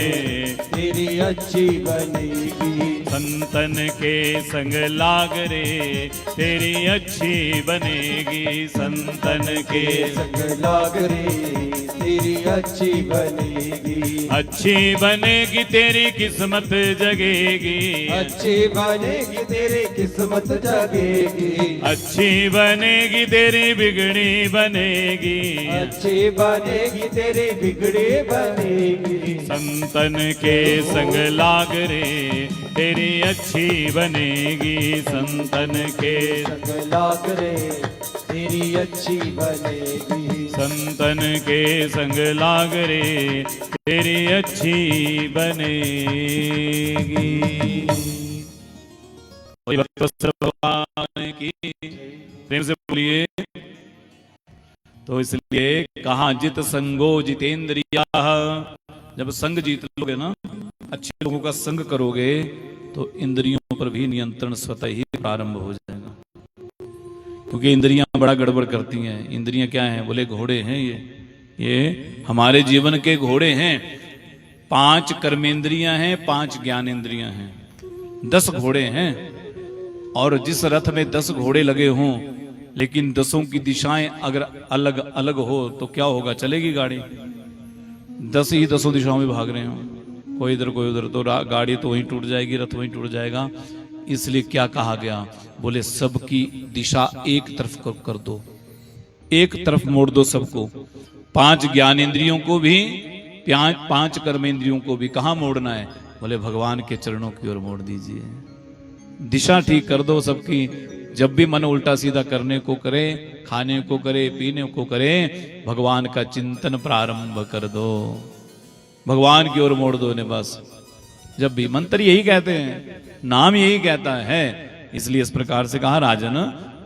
तेरी अच्छी बनेगी। संतन के संग लाग रे, तेरी अच्छी बनेगी। संतन के संग लाग रे, तेरी अच्छी बनेगी। अच्छी बनेगी तेरी किस्मत जगेगी, अच्छी बनेगी तेरी किस्मत जगेगी। अच्छी बनेगी तेरी बिगड़ी बनेगी, अच्छी बनेगी तेरी बिगड़ी बनेगी। संतन के संग लाग रे, तेरी अच्छी बनेगी। संतन के संग लाग रे, तेरी अच्छी बनेगी। संतन के संग लाग रे, तेरी अच्छी बनेगी। भगवान की प्रेम से बोलिए। तो इसलिए कहा जित संगो जितेंद्रिया, जब संग जीत लोगे ना, अच्छे लोगों का संग करोगे, तो इंद्रियों पर भी नियंत्रण स्वतः ही प्रारंभ हो जाएगा। क्योंकि इंद्रियां बड़ा गड़बड़ करती हैं। इंद्रियां क्या हैं? बोले घोड़े हैं ये, ये हमारे जीवन के घोड़े हैं। 5 कर्मेंद्रियां हैं, 5 ज्ञानेंद्रियां हैं, 10 घोड़े हैं। और जिस रथ में 10 घोड़े लगे हों, लेकिन 10 की दिशाएं अगर अलग अलग हो तो क्या होगा, चलेगी गाड़ी? 10 ही 10 दिशाओं में भाग रहे हो, कोई इधर कोई उधर, तो गाड़ी तो वहीं टूट जाएगी, रथ वहीं टूट जाएगा। इसलिए क्या कहा गया, बोले सबकी दिशा एक तरफ कर दो, एक तरफ मोड़ दो सबको। 5 ज्ञानेंद्रियों को भी, 5 कर्मेंद्रियों को भी कहाँ मोड़ना है, बोले भगवान के चरणों की ओर मोड़ दीजिए। दिशा ठीक कर दो सबकी। जब भी मन उल्टा सीधा करने को करे, खाने को करे, पीने को करे, भगवान का चिंतन प्रारंभ कर दो, भगवान की ओर मोड़ दो इन्हें। बस जब भी मंत्र यही कहते हैं, नाम यही कहता है। इसलिए इस प्रकार से कहा, राजन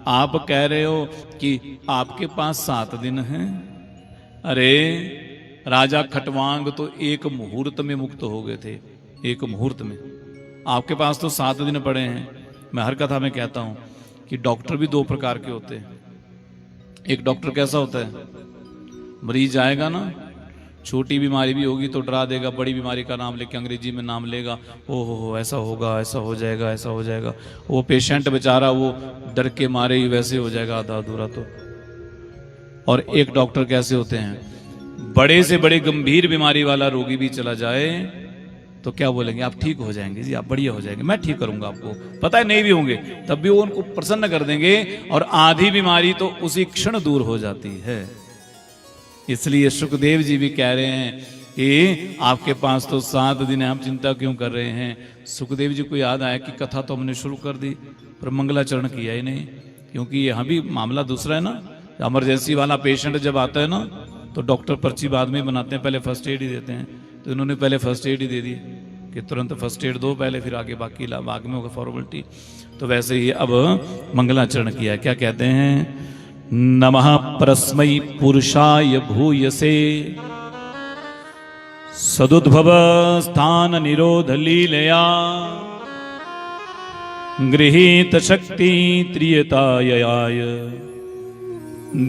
आप कह रहे हो कि आपके पास 7 दिन हैं। अरे राजा खटवांग तो एक मुहूर्त में मुक्त हो गए थे, एक मुहूर्त में। आपके पास तो 7 दिन पड़े हैं। मैं हर कथा में कहता हूं कि डॉक्टर भी 2 प्रकार के होते हैं। एक डॉक्टर कैसा होता है, मरीज आएगा ना, छोटी बीमारी भी होगी तो डरा देगा, बड़ी बीमारी का नाम लेके अंग्रेजी में नाम लेगा, ओ हो ऐसा होगा, ऐसा हो जाएगा, ऐसा हो जाएगा। वो पेशेंट बेचारा वो डर के मारे ही वैसे हो जाएगा आधा अधूरा तो। और एक डॉक्टर कैसे होते हैं, बड़े से बड़े गंभीर बीमारी वाला रोगी भी चला जाए तो क्या बोलेंगे, आप ठीक हो जाएंगे जी, आप बढ़िया हो जाएंगे, मैं ठीक करूंगा आपको। पता है नहीं भी होंगे तब भी वो उनको प्रसन्न कर देंगे, और आधी बीमारी तो उसी क्षण दूर हो जाती है। इसलिए सुखदेव जी भी कह रहे हैं कि आपके पास तो 7 दिन है, हम चिंता क्यों कर रहे हैं। सुखदेव जी को याद आया कि कथा तो हमने शुरू कर दी पर मंगलाचरण किया ही नहीं, क्योंकि यहाँ भी मामला दूसरा है ना। इमरजेंसी वाला पेशेंट जब आता है ना तो डॉक्टर पर्ची बाद में बनाते हैं, पहले फर्स्ट एड ही देते हैं। तो इन्होंने पहले फर्स्ट एड ही दे दी कि तुरंत फर्स्ट एड दो पहले, फिर आगे बाकी बाद में होगा फॉर्मेलिटी। तो वैसे ही अब मंगलाचरण किया। क्या कहते हैं, नमः परस्मै पुरुषाय भूयसे सदुद्भव स्थान निरोध लीलया गृहीत शक्ति त्रियताययाय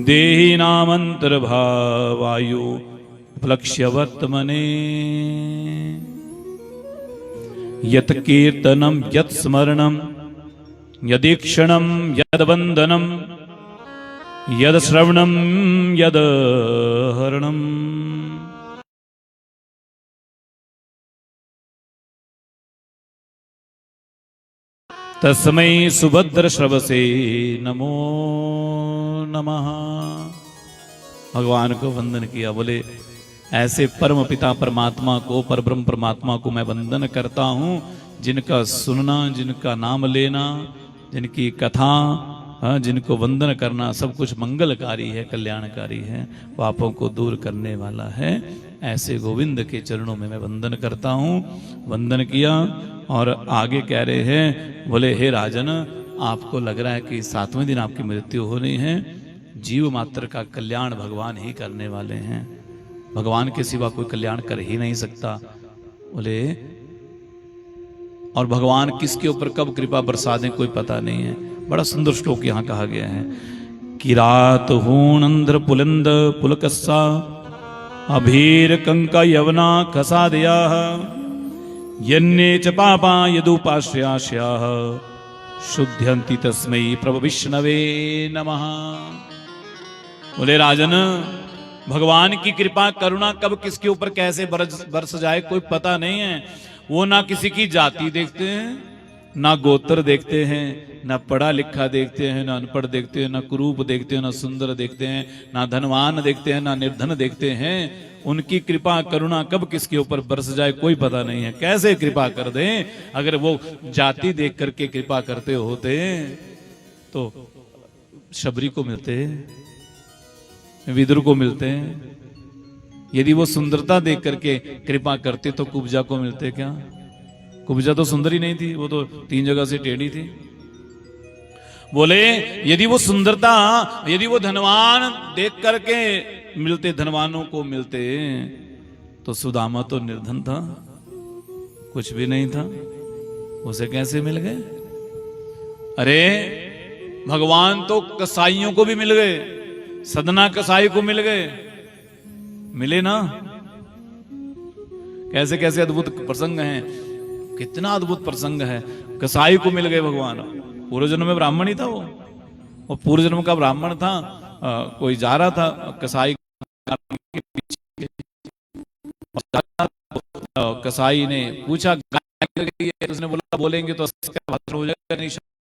देहि नामंतर्भावायु उपलक्ष्य वर्तमने यत् कीर्तनं यत् स्मरणं यदीक्षणं यद् वन्दनं यद् श्रवणं यद् हरणम् तस्मै सुभद्र श्रवसे नमो नमः। भगवान को वंदन किया। बोले ऐसे परम पिता परमात्मा को, परब्रह्म परमात्मा को मैं वंदन करता हूँ, जिनका सुनना, जिनका नाम लेना, जिनकी कथा, जिनको वंदन करना सब कुछ मंगलकारी है, कल्याणकारी है, पापों को दूर करने वाला है। ऐसे गोविंद के चरणों में मैं वंदन करता हूँ। वंदन किया और आगे कह रहे हैं, बोले हे राजन, आपको लग रहा है कि 7वें दिन आपकी मृत्यु होनी है। जीव मात्र का कल्याण भगवान ही करने वाले हैं, भगवान के सिवा कोई कल्याण कर ही नहीं सकता। बोले और भगवान किसके ऊपर कब कृपा बरसा दें कोई पता नहीं है। बड़ा सुंदर श्लोक यहाँ कहा गया है, किरात हूणंद्र पुलंद पुलकस्सा अभीर कंका यवना कसादया यन्ने च पापा यदुपाश्रयास्याः शुद्ध्यन्ति तस्मै प्रभु विष्णवे नमः। बोले राजन, भगवान की कृपा करुणा कब किसके ऊपर कैसे बरस जाए कोई पता नहीं है। वो ना किसी की जाति देखते हैं, ना गोत्र देखते हैं, ना पढ़ा लिखा देखते हैं, ना अनपढ़ देखते हैं, ना कुरूप देखते हैं, ना सुंदर देखते हैं, ना धनवान देखते हैं, ना निर्धन देखते हैं। उनकी कृपा करुणा कब किसके ऊपर बरस जाए कोई पता नहीं है। कैसे कृपा कर दें, अगर वो जाति देख करके कृपा करते होते तो शबरी को मिलते, विदुर को मिलते। यदि वो सुंदरता देख करके कृपा करते तो कुब्जा को मिलते क्या? कुब्जा तो सुंदर ही नहीं थी, वो तो 3 जगह से टेढ़ी थी। बोले यदि वो सुंदरता, यदि वो धनवान देख करके मिलते, धनवानों को मिलते, तो सुदामा तो निर्धन था, कुछ भी नहीं था, उसे कैसे मिल गए? अरे भगवान तो कसाईयों को भी मिल गए, सदना कसाई को मिल गए। मिले ना। कैसे कैसे अद्भुत प्रसंग हैं, कितना अद्भुत प्रसंग है। कसाई को मिल गए भगवान, पूर्व जन्म में ब्राह्मण ही था वो पूर्व जन्म का ब्राह्मण था। कोई जा रहा था कसाई के पीछे, कसाई ने पूछा गाय गिर गई है, उसने बोला बोलेंगे तो हो जाएगा, नहीं